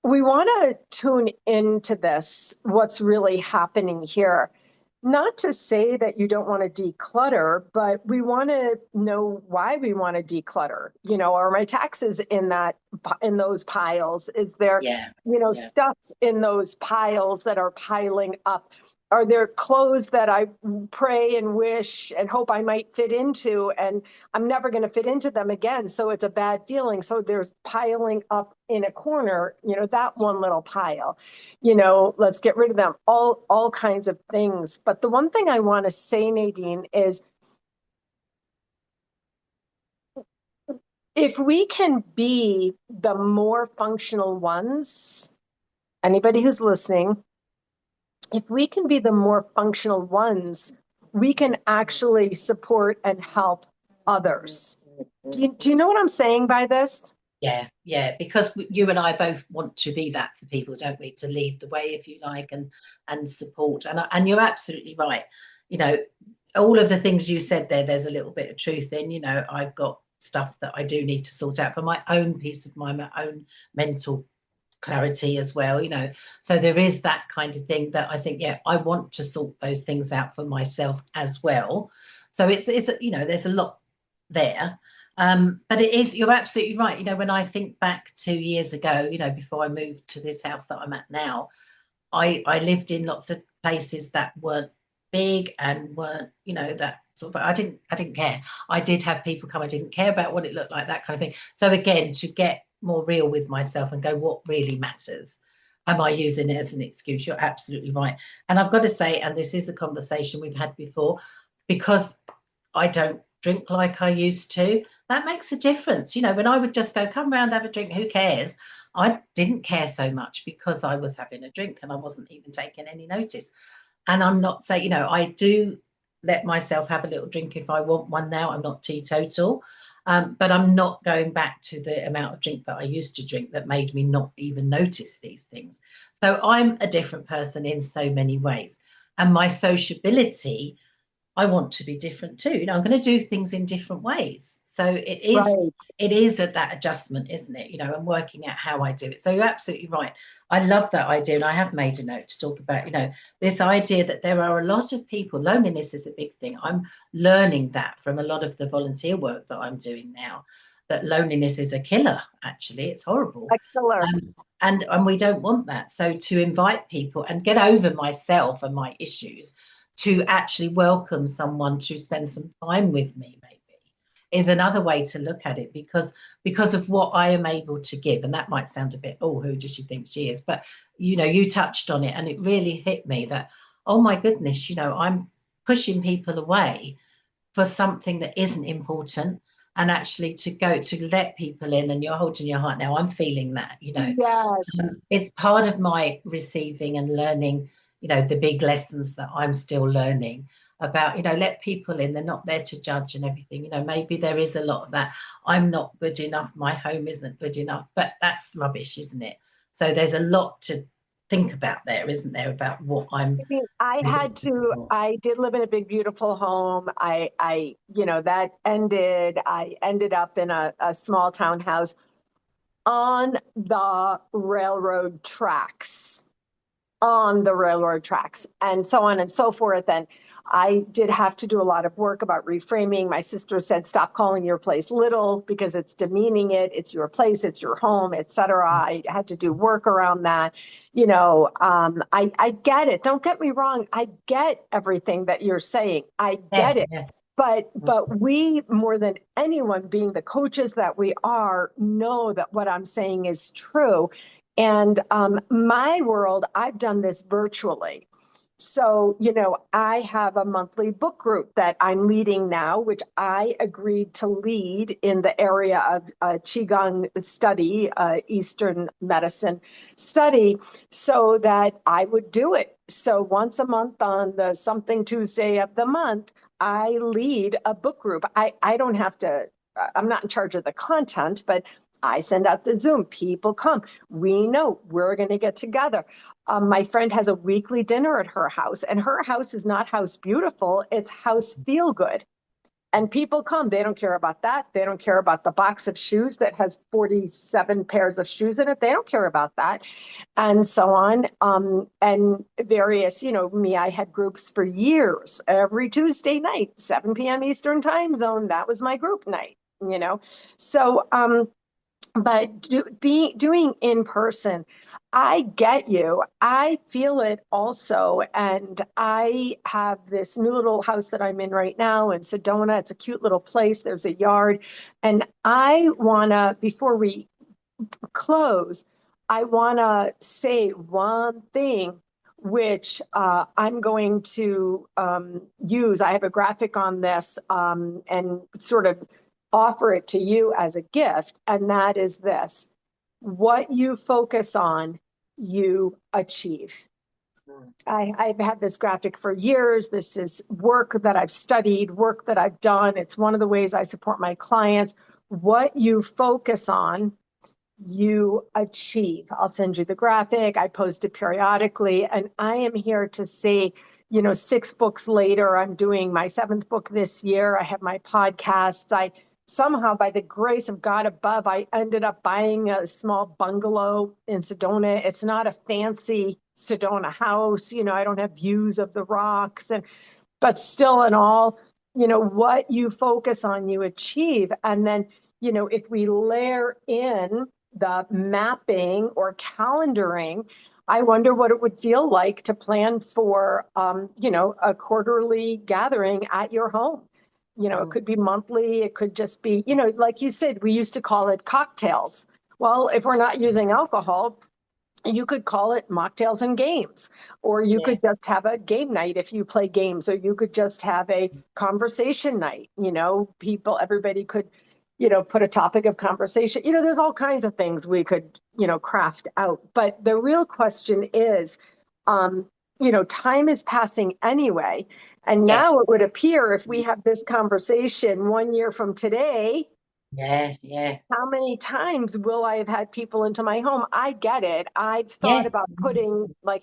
Speaker 1: we want to tune into this, what's really happening here. Not to say that you don't want to declutter, but we want to know why we want to declutter. Are my taxes in those piles? Is there,
Speaker 2: Yeah. Yeah.
Speaker 1: stuff in those piles that are piling up? Are there clothes that I pray and wish and hope I might fit into, and I'm never going to fit into them again? So it's a bad feeling. So there's piling up in a corner, that one little pile, let's get rid of them, all kinds of things. But the one thing I want to say, Nadine, is if we can be the more functional ones, anybody who's listening, if we can be the more functional ones, we can actually support and help others. Do you know what I'm saying by this?
Speaker 2: Yeah, yeah, because you and I both want to be that for people, don't we? To lead the way, if you like, and support. And you're absolutely right. You know, all of the things you said there, there's a little bit of truth in. I've got stuff that I do need to sort out for my own peace of mind, my own mental clarity as well. So there is that kind of thing that I think, yeah, I want to sort those things out for myself as well. So it's there's a lot there. But it is, you're absolutely right. When I think back 2 years ago, before I moved to this house that I'm at now, I lived in lots of places that weren't big and weren't, that sort of, I didn't care. I did have people come, I didn't care about what it looked like, that kind of thing. So again, to get more real with myself and go, what really matters? Am I using it as an excuse? You're absolutely right. And I've got to say, and this is a conversation we've had before, because I don't drink like I used to, that makes a difference. When I would just go, come round, have a drink, who cares? I didn't care so much because I was having a drink and I wasn't even taking any notice. And I'm not saying, I do let myself have a little drink if I want one now. I'm not teetotal, but I'm not going back to the amount of drink that I used to drink that made me not even notice these things. So I'm a different person in so many ways. And my sociability, I want to be different too. I'm going to do things in different ways. So
Speaker 1: Right.
Speaker 2: it is at that adjustment, isn't it? And working out how I do it. So you're absolutely right. I love that idea. And I have made a note to talk about, this idea that there are a lot of people, loneliness is a big thing. I'm learning that from a lot of the volunteer work that I'm doing now, that loneliness is a killer, actually. It's horrible.
Speaker 1: Excellent.
Speaker 2: And we don't want that. So to invite people and get over myself and my issues, to actually welcome someone to spend some time with me, maybe, is another way to look at it, because of what I am able to give. And that might sound a bit, oh, who does she think she is? But you touched on it, and it really hit me that, oh my goodness, I'm pushing people away for something that isn't important. And actually to go to let people in, and you're holding your heart now, I'm feeling that.
Speaker 1: Yes.
Speaker 2: It's part of my receiving and learning, the big lessons that I'm still learning. about, let people in, they're not there to judge and everything. Maybe there is a lot of that. I'm not good enough, my home isn't good enough, but that's rubbish, isn't it? So there's a lot to think about there, isn't there, about what I'm
Speaker 1: I mean,
Speaker 2: responsible for.
Speaker 1: I did live in a big, beautiful home. That ended. I ended up in a small townhouse on the railroad tracks, and so on and so forth. And I did have to do a lot of work about reframing. My sister said, stop calling your place little because it's demeaning it. It's your place, it's your home, etc. I had to do work around that. I get it. Don't get me wrong. I get everything that you're saying. I
Speaker 2: Yeah,
Speaker 1: get it.
Speaker 2: yeah.
Speaker 1: But we, more than anyone, being the coaches that we are, know that what I'm saying is true. And my world, I've done this virtually. So, I have a monthly book group that I'm leading now, which I agreed to lead in the area of Qigong study, Eastern medicine study, so that I would do it. So once a month on the something Tuesday of the month, I lead a book group. I don't have to, I'm not in charge of the content, but I send out the Zoom. People come. We know we're going to get together. My friend has a weekly dinner at her house, and her house is not house beautiful, it's house feel good. And people come. They don't care about that. They don't care about the box of shoes that has 47 pairs of shoes in it. They don't care about that. And so on. And various, me, I had groups for years. Every Tuesday night, 7 p.m. Eastern time zone, that was my group night, So, but doing in person, I get you. I feel it also. And I have this new little house that I'm in right now in Sedona. It's a cute little place. There's a yard. And I want to, before we close, I want to say one thing which I'm going to use. I have a graphic on this and sort of offer it to you as a gift. And that is this: what you focus on, you achieve. I've had this graphic for years. This is work that I've studied, work that I've done. It's one of the ways I support my clients. What you focus on, you achieve. I'll send you the graphic. I post it periodically. And I am here to say, 6 books later, I'm doing my 7th book this year. I have my podcasts. I somehow, by the grace of God above, I ended up buying a small bungalow in Sedona. It's not a fancy Sedona house. I don't have views of the rocks, but still in all, what you focus on, you achieve. And then, if we layer in the mapping or calendaring, I wonder what it would feel like to plan for, a quarterly gathering at your home. It could be monthly. It could just be, like you said, we used to call it cocktails. Well, if we're not using alcohol, you could call it mocktails and games, or you
Speaker 2: Yeah,
Speaker 1: could just have a game night if you play games, or you could just have a conversation night. Everybody could, put a topic of conversation. There's all kinds of things we could, craft out. But the real question is, time is passing anyway. And
Speaker 2: yeah,
Speaker 1: now it would appear if we have this conversation 1 year from today,
Speaker 2: yeah, yeah,
Speaker 1: how many times will I have had people into my home? I get it. I've thought
Speaker 2: yeah,
Speaker 1: about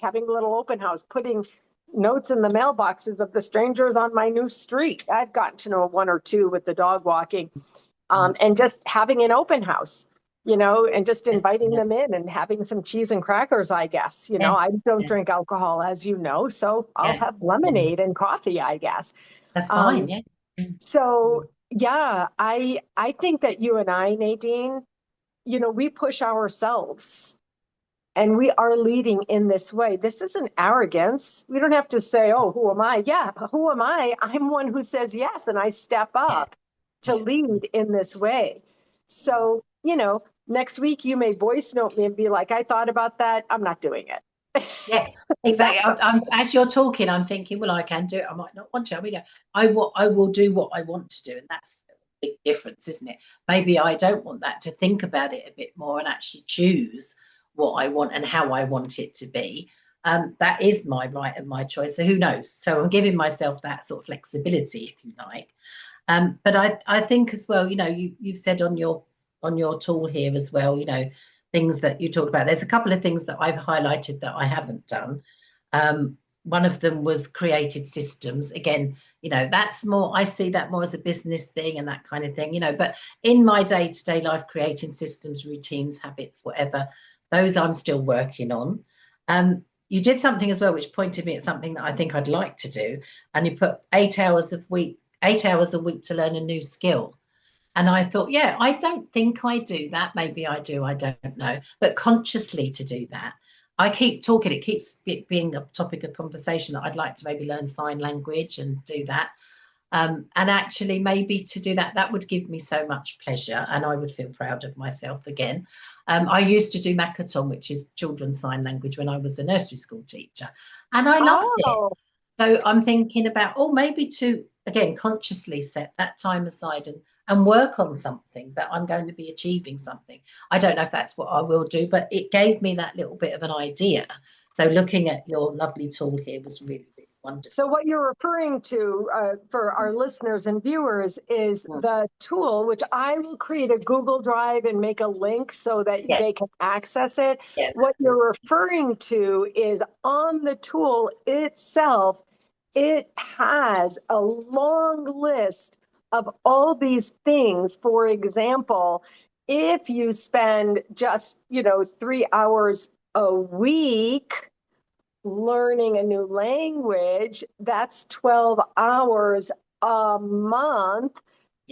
Speaker 1: having a little open house, putting notes in the mailboxes of the strangers on my new street. I've gotten to know one or two with the dog walking, and just having an open house, and just inviting
Speaker 2: yeah,
Speaker 1: them in and having some cheese and crackers, I guess.
Speaker 2: yeah,
Speaker 1: I don't
Speaker 2: yeah,
Speaker 1: drink alcohol, as you know, so I'll
Speaker 2: yeah,
Speaker 1: have
Speaker 2: yeah.
Speaker 1: lemonade and coffee, I guess.
Speaker 2: That's fine.
Speaker 1: Um,
Speaker 2: Yeah.
Speaker 1: so yeah, I think that you and I, Nadine, we push ourselves and we are leading in this way. This isn't arrogance. We don't have to say, oh, who am I? Yeah, who am I? I'm one who says yes, and I step
Speaker 2: Yeah,
Speaker 1: up to
Speaker 2: yeah.
Speaker 1: lead in this way. So, next week you may voice note me and be like, I thought about that. I'm not doing it.
Speaker 2: Yeah, exactly.
Speaker 1: That's
Speaker 2: As you're talking, I'm thinking, well, I can do it. I might not want to. I mean, I will do what I want to do, and that's a big difference, isn't it? Maybe I don't want that, to think about it a bit more and actually choose what I want and how I want it to be. That is my right and my choice. So who knows? So I'm giving myself that sort of flexibility, if you like. But I think as well, you've said on your tool here as well, things that you talked about. There's a couple of things that I've highlighted that I haven't done. One of them was created systems. Again, that's more, I see that more as a business thing and that kind of thing, but in my day-to-day life, creating systems, routines, habits, whatever, those I'm still working on. You did something as well, which pointed me at something that I think I'd like to do. And you put 8 hours a week to learn a new skill. And I thought, yeah, I don't think I do that. Maybe I do, I don't know. But consciously to do that, I keep talking, it keeps being a topic of conversation that I'd like to maybe learn sign language and do that. And actually, maybe to do that, that would give me so much pleasure and I would feel proud of myself again. I used to do Makaton, which is children's sign language, when I was a nursery school teacher. And I loved it.
Speaker 1: Oh,
Speaker 2: So I'm thinking about, maybe to, again, consciously set that time aside and work on something that I'm going to be achieving something. I don't know if that's what I will do, but it gave me that little bit of an idea. So looking at your lovely tool here was really, really wonderful.
Speaker 1: so what you're referring to for our listeners and viewers is the tool, which I will create a Google Drive and make a link so that
Speaker 2: Yes,
Speaker 1: they can access it.
Speaker 2: yes,
Speaker 1: What you're referring to is on the tool itself, it has a long list of all these things. For example, if you spend just, 3 hours a week learning a new language, that's 12 hours a month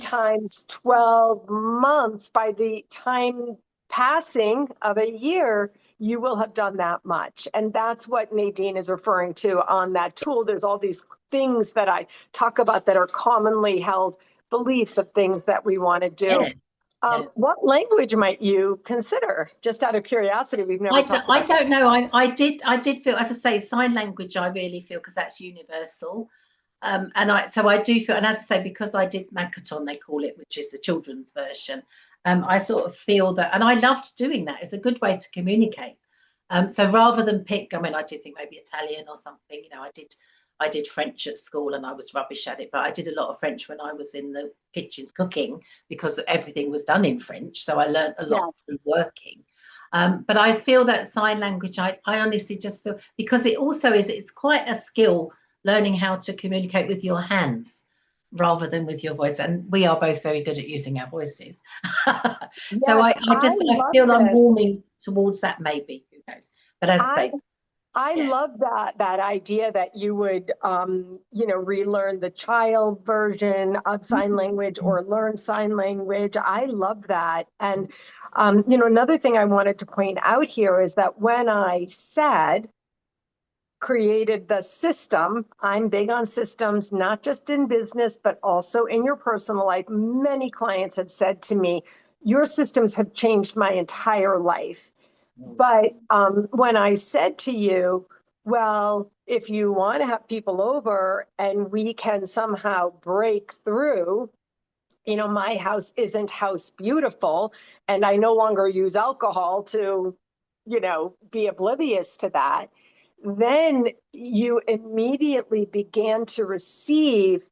Speaker 1: times 12 months. By the time passing of a year, you will have done that much. And that's what Nadine is referring to on that tool. There's all these things that I talk about that are commonly held beliefs of things that we want to do.
Speaker 2: yeah. Yeah.
Speaker 1: What language might you consider? Just out of curiosity, we've never talked about
Speaker 2: I don't know. I did feel, as I say, sign language, I really feel, because that's universal. So I do feel, and as I say, because I did Makaton, they call it, which is the children's version. I sort of feel that, and I loved doing that. It's a good way to communicate. So rather than pick, I did think maybe Italian or something. I did French at school and I was rubbish at it, but I did a lot of French when I was in the kitchens cooking because everything was done in French. So I learned a lot through working. But I feel that sign language, I honestly just feel, because it also is, it's quite a skill learning how to communicate with your hands rather than with your voice. And we are both very good at using our voices. So
Speaker 1: Yes,
Speaker 2: I
Speaker 1: love
Speaker 2: feel I'm
Speaker 1: this.
Speaker 2: warming towards that, maybe, who knows. But as I say,
Speaker 1: I love that idea that you would relearn the child version of sign language or learn sign language. I love that. And another thing I wanted to point out here is that when I said created the system, I'm big on systems, not just in business, but also in your personal life. Many clients have said to me, your systems have changed my entire life. But when I said to you, well, if you want to have people over and we can somehow break through, my house isn't house beautiful, and I no longer use alcohol to, be oblivious to that, then you immediately began to receive,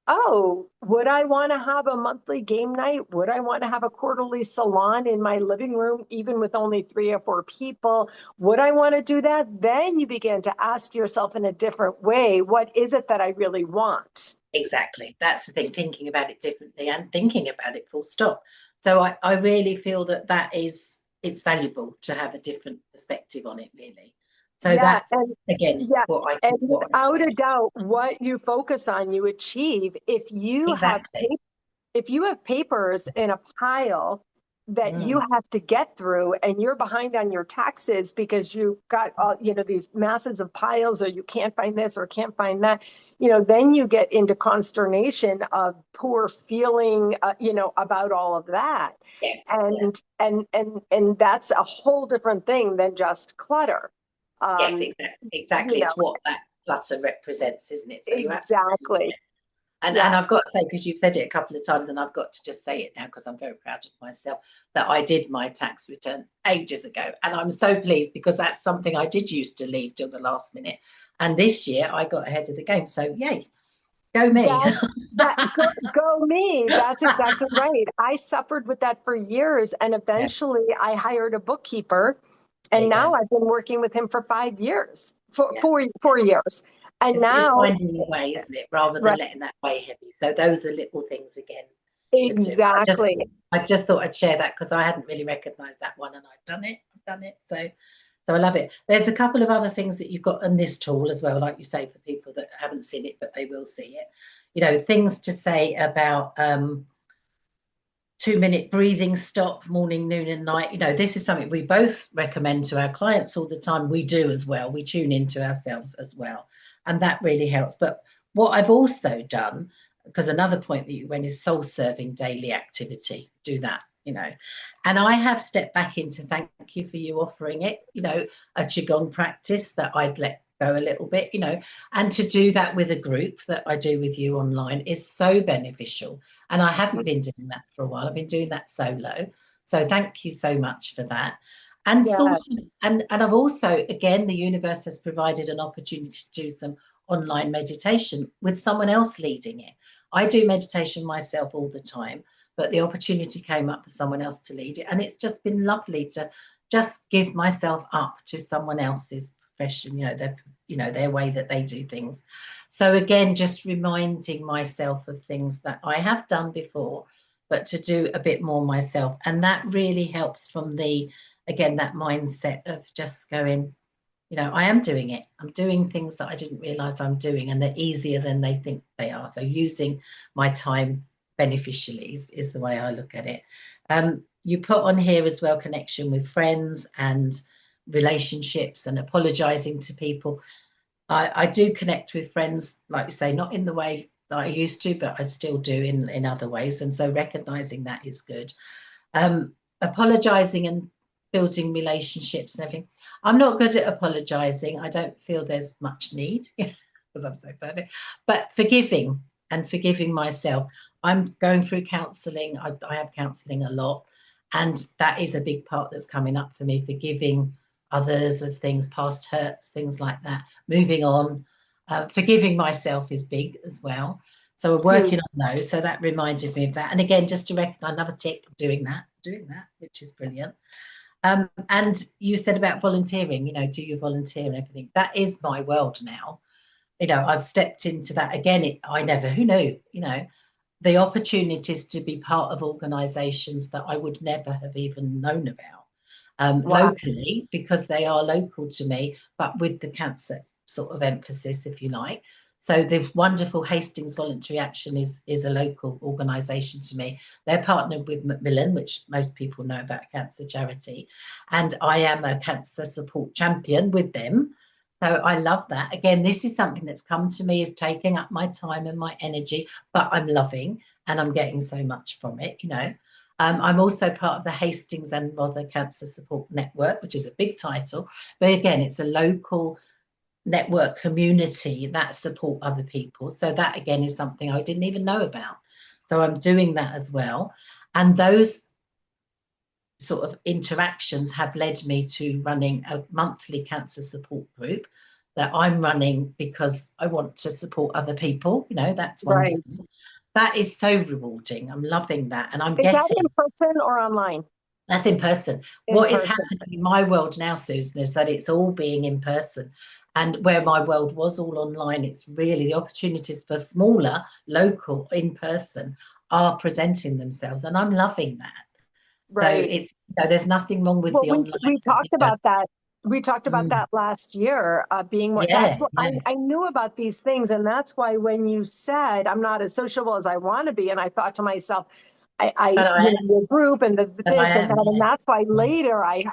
Speaker 1: oh, would I want to have a monthly game night? Would I want to have a quarterly salon in my living room, even with only 3 or 4 people? Would I want to do that? Then you begin to ask yourself in a different way, what is it that I really want?
Speaker 2: exactly. That's the thing, thinking about it differently and thinking about it full stop. So I really feel that it's valuable to have a different perspective on it, really. So
Speaker 1: Yeah,
Speaker 2: that's,
Speaker 1: and
Speaker 2: again,
Speaker 1: yeah, and
Speaker 2: what I
Speaker 1: without a
Speaker 2: feel.
Speaker 1: doubt, what you focus on, you achieve.
Speaker 2: Exactly.
Speaker 1: If you have papers in a pile that you have to get through and you're behind on your taxes because you got all, these masses of piles, or you can't find this or can't find that, then you get into consternation of poor feeling, about all of that.
Speaker 2: Yeah. Yeah.
Speaker 1: And that's a whole different thing than just clutter.
Speaker 2: Yes,
Speaker 1: Um,
Speaker 2: exactly.
Speaker 1: you
Speaker 2: Exactly.
Speaker 1: know,
Speaker 2: It's what that clutter represents, isn't it? So you're absolutely
Speaker 1: exactly.
Speaker 2: right. And
Speaker 1: Yeah.
Speaker 2: I've got to say, because you've said it a couple of times, and I've got to just say it now because I'm very proud of myself, that I did my tax return ages ago. And I'm so pleased because that's something I did used to leave till the last minute. And this year I got ahead of the game. So yay, go me.
Speaker 1: Go me. That's exactly right. I suffered with that for years, and
Speaker 2: Yeah,
Speaker 1: eventually I hired a bookkeeper,
Speaker 2: there
Speaker 1: and
Speaker 2: you
Speaker 1: now
Speaker 2: go.
Speaker 1: I've been working with him for 5 years,
Speaker 2: Yeah.
Speaker 1: four years. And
Speaker 2: It's
Speaker 1: now,
Speaker 2: finding the way, isn't it? Rather than
Speaker 1: right,
Speaker 2: letting that weigh heavy. So those are little things again to do.
Speaker 1: exactly.
Speaker 2: I just thought I'd share that because I hadn't really recognised that one, and I've done it. I've done it. So I love it. There's a couple of other things that you've got on this tool as well, like you say, for people that haven't seen it, but they will see it. You know, things to say about 2-minute breathing stop, morning, noon, and night. You know, this is something we both recommend to our clients all the time. We do as well. We tune into ourselves as well. And that really helps. But what I've also done, because another point that you went is soul serving daily activity. Do that, you know. And I have stepped back into thank you for you offering it, you know, a Qigong practice that I'd let go a little bit, you know, and to do that with a group that I do with you online is so beneficial. And I haven't been doing that for a while. I've been doing that solo. So thank you so much for that. And
Speaker 1: Yeah.
Speaker 2: sort of, and I've also, again, the universe has provided an opportunity to do some online meditation with someone else leading it. I do meditation myself all the time, but the opportunity came up for someone else to lead it. And it's just been lovely to just give myself up to someone else's profession, their way that they do things. So again, just reminding myself of things that I have done before, but to do a bit more myself. And that really helps from that mindset of just going, I am doing it. I'm doing things that I didn't realize I'm doing, and they're easier than they think they are. So using my time beneficially is the way I look at it. You put on here as well connection with friends and relationships and apologizing to people. I do connect with friends, like you say, not in the way that I used to, but I still do in other ways. And so recognizing that is good. Apologizing and building relationships and everything. I'm not good at apologizing. I don't feel there's much need because I'm so perfect. But forgiving and forgiving myself. I'm going through counselling. I have counselling a lot. And that is a big part that's coming up for me, forgiving others of things, past hurts, things like that. Moving on. Forgiving myself is big as well. So we're working on those. So that reminded me of that. And again, just to recognize another tip, doing that, which is brilliant. And you said about volunteering, do you volunteer and everything? That is my world now. I've stepped into that again. Who knew, the opportunities to be part of organizations that I would never have even known about
Speaker 1: Wow.
Speaker 2: locally, because they are local to me, but with the cancer sort of emphasis, if you like. So the wonderful Hastings Voluntary Action is a local organisation to me. They're partnered with Macmillan, which most people know about, cancer charity, and I am a cancer support champion with them. So I love that. Again, this is something that's come to me, is taking up my time and my energy, but I'm loving and I'm getting so much from it, I'm also part of the Hastings and Rother Cancer Support Network, which is a big title. But again, it's a local network community that support other people. So that, again, is something I didn't even know about. So I'm doing that as well. And those sort of interactions have led me to running a monthly cancer support group that I'm running because I want to support other people. That's wonderful.
Speaker 1: Right.
Speaker 2: That is so rewarding. I'm loving that. And I'm
Speaker 1: Is that
Speaker 2: getting...
Speaker 1: in person or online?
Speaker 2: That's in person.
Speaker 1: In
Speaker 2: What is
Speaker 1: person.
Speaker 2: happening in my world now, Susan, is that it's all being in person. And where my world was all online, it's really the opportunities for smaller, local, in person are presenting themselves. And I'm loving that. So
Speaker 1: Right.
Speaker 2: it's, there's nothing wrong with
Speaker 1: Well,
Speaker 2: the online.
Speaker 1: we talked about that. We talked about that last year, being more, that's
Speaker 2: Yeah,
Speaker 1: what
Speaker 2: yeah.
Speaker 1: I knew about these things. And that's why when you said, I'm not as sociable as I want to be, and I thought to myself,
Speaker 2: But I am.
Speaker 1: your group and
Speaker 2: But I
Speaker 1: this and
Speaker 2: am.
Speaker 1: that. And that's why
Speaker 2: Yeah.
Speaker 1: later I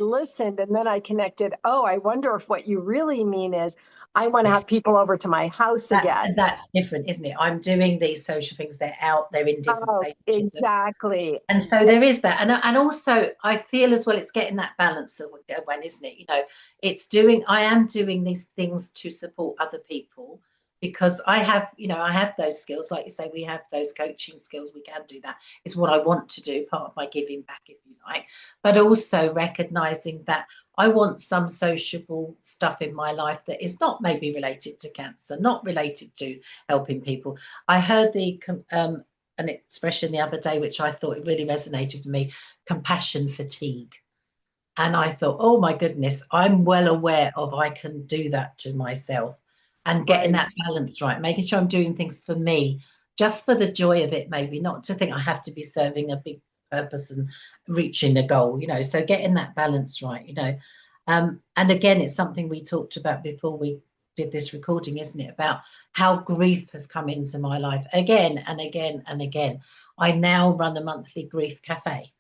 Speaker 1: listened, and then I connected. Oh, I wonder if what you really mean is I want to
Speaker 2: Yes.
Speaker 1: have people over to my house again.
Speaker 2: That's different, isn't it? I'm doing these social things. They're out. They're in different
Speaker 1: Oh,
Speaker 2: places.
Speaker 1: exactly.
Speaker 2: And so there is that. And also I feel as well, it's getting that balance when, isn't it? I am doing these things to support other people, because I have, I have those skills. Like you say, we have those coaching skills. We can do that. It's what I want to do, part of my giving back, if you like. But also recognizing that I want some sociable stuff in my life that is not maybe related to cancer, not related to helping people. I heard an expression the other day, which I thought it really resonated with me: compassion fatigue. And I thought, oh my goodness, I'm well aware of I can do that to myself, and getting
Speaker 1: Right.
Speaker 2: that balance right, making sure I'm doing things for me, just for the joy of it, maybe not to think I have to be serving a big purpose and reaching a goal, So getting that balance right, and again, it's something we talked about before we did this recording, isn't it? About how grief has come into my life again and again and again. I now run a monthly grief cafe,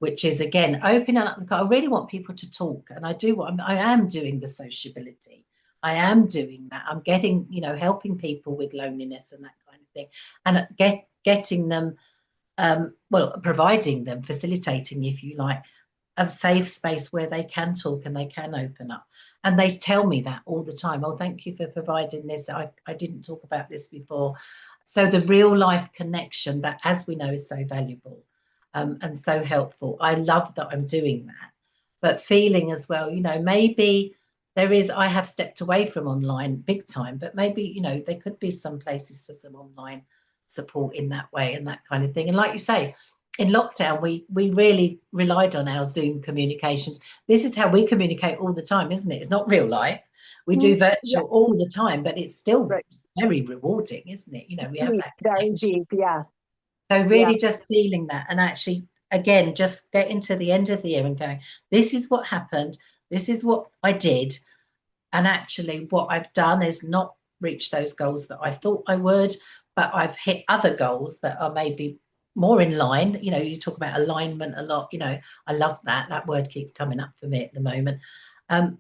Speaker 2: which is again opening up the. I really want people to talk, and I am doing the sociability. I am doing that. I'm getting, helping people with loneliness and that kind of thing, and getting them, well, providing them, facilitating, if you like, a safe space where they can talk and they can open up. And they tell me that all the time. Oh, thank you for providing this. I didn't talk about this before. So the real life connection that, as we know, is so valuable, and so helpful. I love that I'm doing that. But feeling as well, maybe I have stepped away from online big time, but maybe, there could be some places for some online support in that way and that kind of thing. And like you say, in lockdown, we really relied on our Zoom communications. This is how we communicate all the time, isn't it? It's not real life. We do
Speaker 1: Yeah,
Speaker 2: virtual all the time, but it's still
Speaker 1: right.
Speaker 2: very rewarding, isn't it? We have
Speaker 1: Deep,
Speaker 2: that
Speaker 1: very
Speaker 2: connection.
Speaker 1: deep. Yeah.
Speaker 2: So
Speaker 1: Yeah.
Speaker 2: really just feeling that, and actually, again, just getting to the end of the year and going, this is what happened. This is what I did. And actually, what I've done is not reach those goals that I thought I would, but I've hit other goals that are maybe more in line. You talk about alignment a lot. I love that. That word keeps coming up for me at the moment. And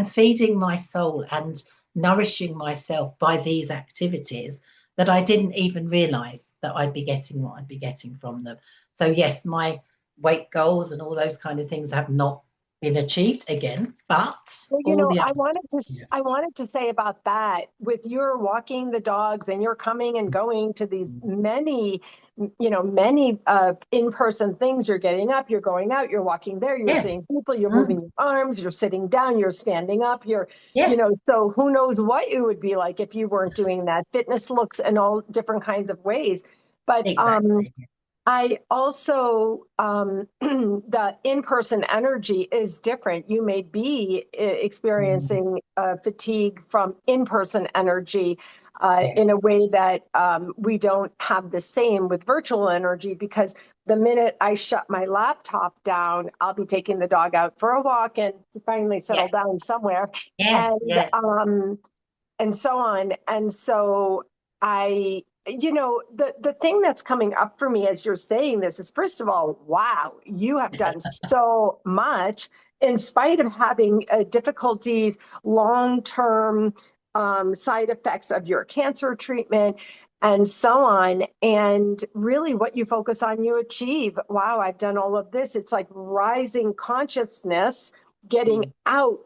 Speaker 2: feeding my soul and nourishing myself by these activities that I didn't even realize that I'd be getting what I'd be getting from them. So yes, my weight goals and all those kind of things have not been achieved again, but
Speaker 1: Well,
Speaker 2: all the
Speaker 1: I
Speaker 2: other.
Speaker 1: wanted to
Speaker 2: Yeah.
Speaker 1: I wanted to say about that with your walking the dogs and you're coming and going to these many in-person things. You're getting up, you're going out, you're walking there, you're
Speaker 2: Yeah.
Speaker 1: seeing people, you're
Speaker 2: Mm.
Speaker 1: moving your arms, you're sitting down, you're standing up,
Speaker 2: Yeah.
Speaker 1: so who knows what it would be like if you weren't doing that. Fitness looks in all different kinds of ways. But
Speaker 2: Exactly.
Speaker 1: I also, the in-person energy is different. You may be
Speaker 2: Mm.
Speaker 1: experiencing fatigue from in-person energy
Speaker 2: Yeah.
Speaker 1: in a way that we don't have the same with virtual energy, because the minute I shut my laptop down, I'll be taking the dog out for a walk and finally
Speaker 2: Yeah.
Speaker 1: settle down somewhere.
Speaker 2: Yeah.
Speaker 1: And
Speaker 2: Yeah.
Speaker 1: and so on. And so the thing that's coming up for me as you're saying this is, first of all, wow, you have done so much in spite of having difficulties, long-term side effects of your cancer treatment and so on. And really what you focus on, you achieve. Wow, I've done all of this. It's like rising consciousness, getting
Speaker 2: Mm.
Speaker 1: out,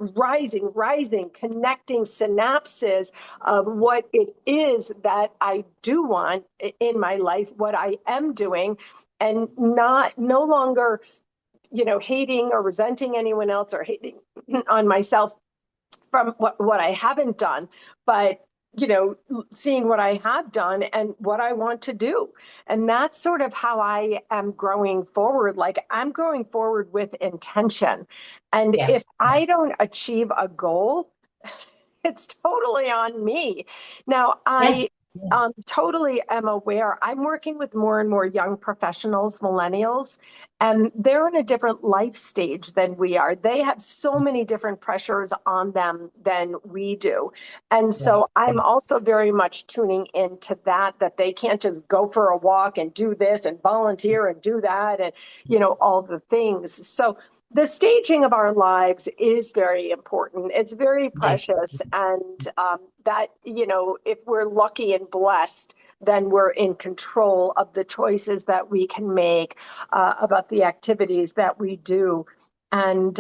Speaker 1: rising, connecting synapses of what it is that I do want in my life, what I am doing, and no longer, hating or resenting anyone else or hating on myself from what I haven't done, but seeing what I have done and what I want to do. And that's sort of how I am growing forward. Like, I'm growing forward with intention. And
Speaker 2: Yeah.
Speaker 1: if I don't achieve a goal, it's totally on me. Now,
Speaker 2: Yeah.
Speaker 1: I
Speaker 2: Yeah.
Speaker 1: totally am aware. I'm working with more and more young professionals, millennials, and they're in a different life stage than we are. They have so many different pressures on them than we do. And
Speaker 2: Yeah.
Speaker 1: so I'm also very much tuning into that they can't just go for a walk and do this and volunteer and do that and, all the things. So the staging of our lives is very important. It's very
Speaker 2: It
Speaker 1: precious.
Speaker 2: is.
Speaker 1: And that, if we're lucky and blessed, then we're in control of the choices that we can make about the activities that we do. And,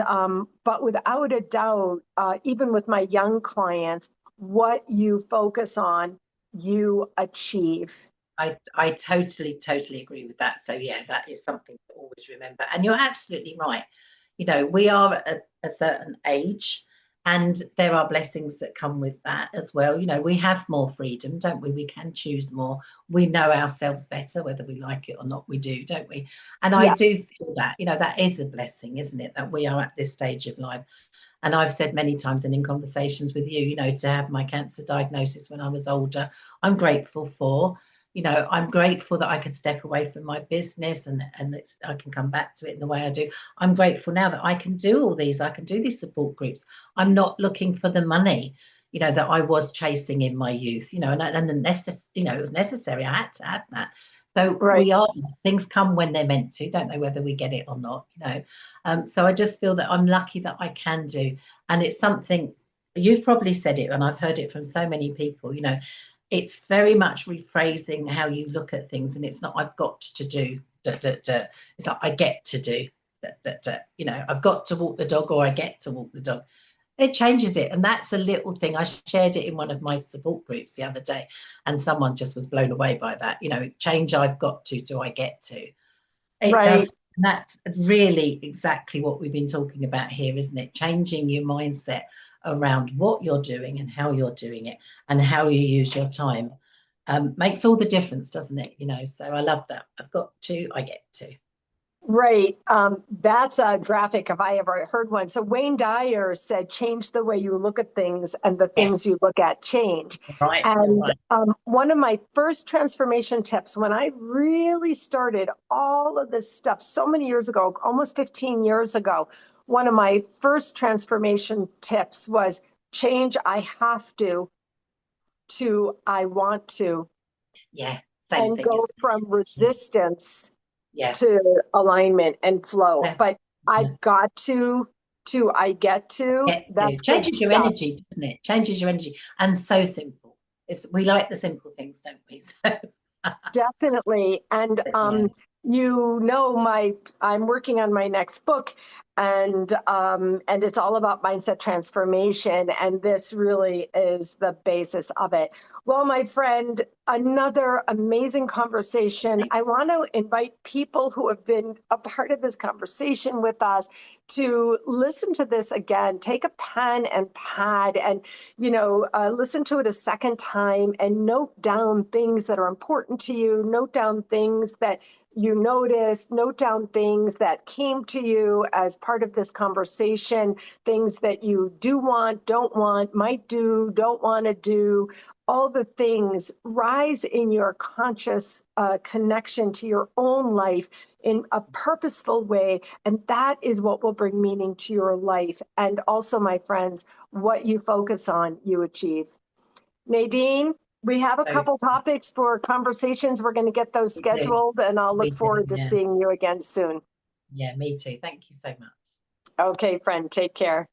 Speaker 1: but without a doubt, even with my young clients, what you focus on, you achieve.
Speaker 2: I totally agree with that. So yeah, that is something to always remember. And you're absolutely right. You know, we are at a certain age, and there are blessings that come with that as well. You know, we have more freedom, don't we? We can choose more. We know ourselves better, whether we like it or not, we do, don't we? And I
Speaker 1: Yeah,
Speaker 2: do feel that, you know, that is a blessing, isn't it? That we are at this stage of life. And I've said many times and in conversations with you, you know, to have my cancer diagnosis when I was older, I'm grateful for. You know, I'm grateful that I could step away from my business and I can come back to it in the way I do. I'm grateful now that I can do all these. I can do these support groups. I'm not looking for the money, you know, that I was chasing in my youth. You know, you know, it was necessary. I had to have that. So
Speaker 1: right.
Speaker 2: we are, things come when they're meant to, don't they? Whether we get it or not, you know. So I just feel that I'm lucky that I can do, and it's something you've probably said it, and I've heard it from so many people. You know, it's very much rephrasing how you look at things, and it's not I've got to do. It's like I get to do. You know, I've got to walk the dog, or I get to walk the dog. It changes it, and that's a little thing. I shared it in one of my support groups the other day, and someone just was blown away by that. You know, change I've got to, do I get to? It
Speaker 1: Right.
Speaker 2: does. That's really exactly what we've been talking about here, isn't it? Changing your mindset around what you're doing and how you're doing it and how you use your time makes all the difference, doesn't it? You know, so I love that. I've got to, I get to.
Speaker 1: Right. That's a graphic if I ever heard one. So Wayne Dyer said, change the way you look at things and the
Speaker 2: Yes,
Speaker 1: things you look at change.
Speaker 2: right. You're
Speaker 1: And
Speaker 2: right.
Speaker 1: one of my first transformation tips when I really started all of this stuff so many years ago, almost 15 years ago, one of my first transformation tips was change I have to I want to,
Speaker 2: Yeah, same
Speaker 1: and
Speaker 2: thing,
Speaker 1: go
Speaker 2: isn't
Speaker 1: from
Speaker 2: it?
Speaker 1: resistance
Speaker 2: Yes.
Speaker 1: to alignment and flow.
Speaker 2: Yeah.
Speaker 1: But
Speaker 2: Yeah.
Speaker 1: I've got to I get to,
Speaker 2: Get to.
Speaker 1: that's good
Speaker 2: Changes your
Speaker 1: stuff.
Speaker 2: energy, doesn't it? Changes your energy. And so simple. We like the simple things, don't we? So,
Speaker 1: Definitely. And
Speaker 2: yeah.
Speaker 1: you know, my I'm working on my next book, and it's all about mindset transformation, and this really is the basis of it. Well, my friend, another amazing conversation. I want to invite people who have been a part of this conversation with us to listen to this again. Take a pen and pad and listen to it a second time and note down things that are important to you, note down things that you noticed, note down things that came to you as part of this conversation, things that you do want, don't want, might do, don't want to do, all the things. Rise in your conscious connection to your own life in a purposeful way. And that is what will bring meaning to your life. And also, my friends, what you focus on, you achieve. Nadine, we have a
Speaker 2: So
Speaker 1: couple topics for conversations. We're going to get those
Speaker 2: we do.
Speaker 1: scheduled, and I'll look
Speaker 2: We do.
Speaker 1: forward to
Speaker 2: Yeah.
Speaker 1: seeing you again soon.
Speaker 2: Yeah, me too. Thank you so much.
Speaker 1: Okay, friend, take care.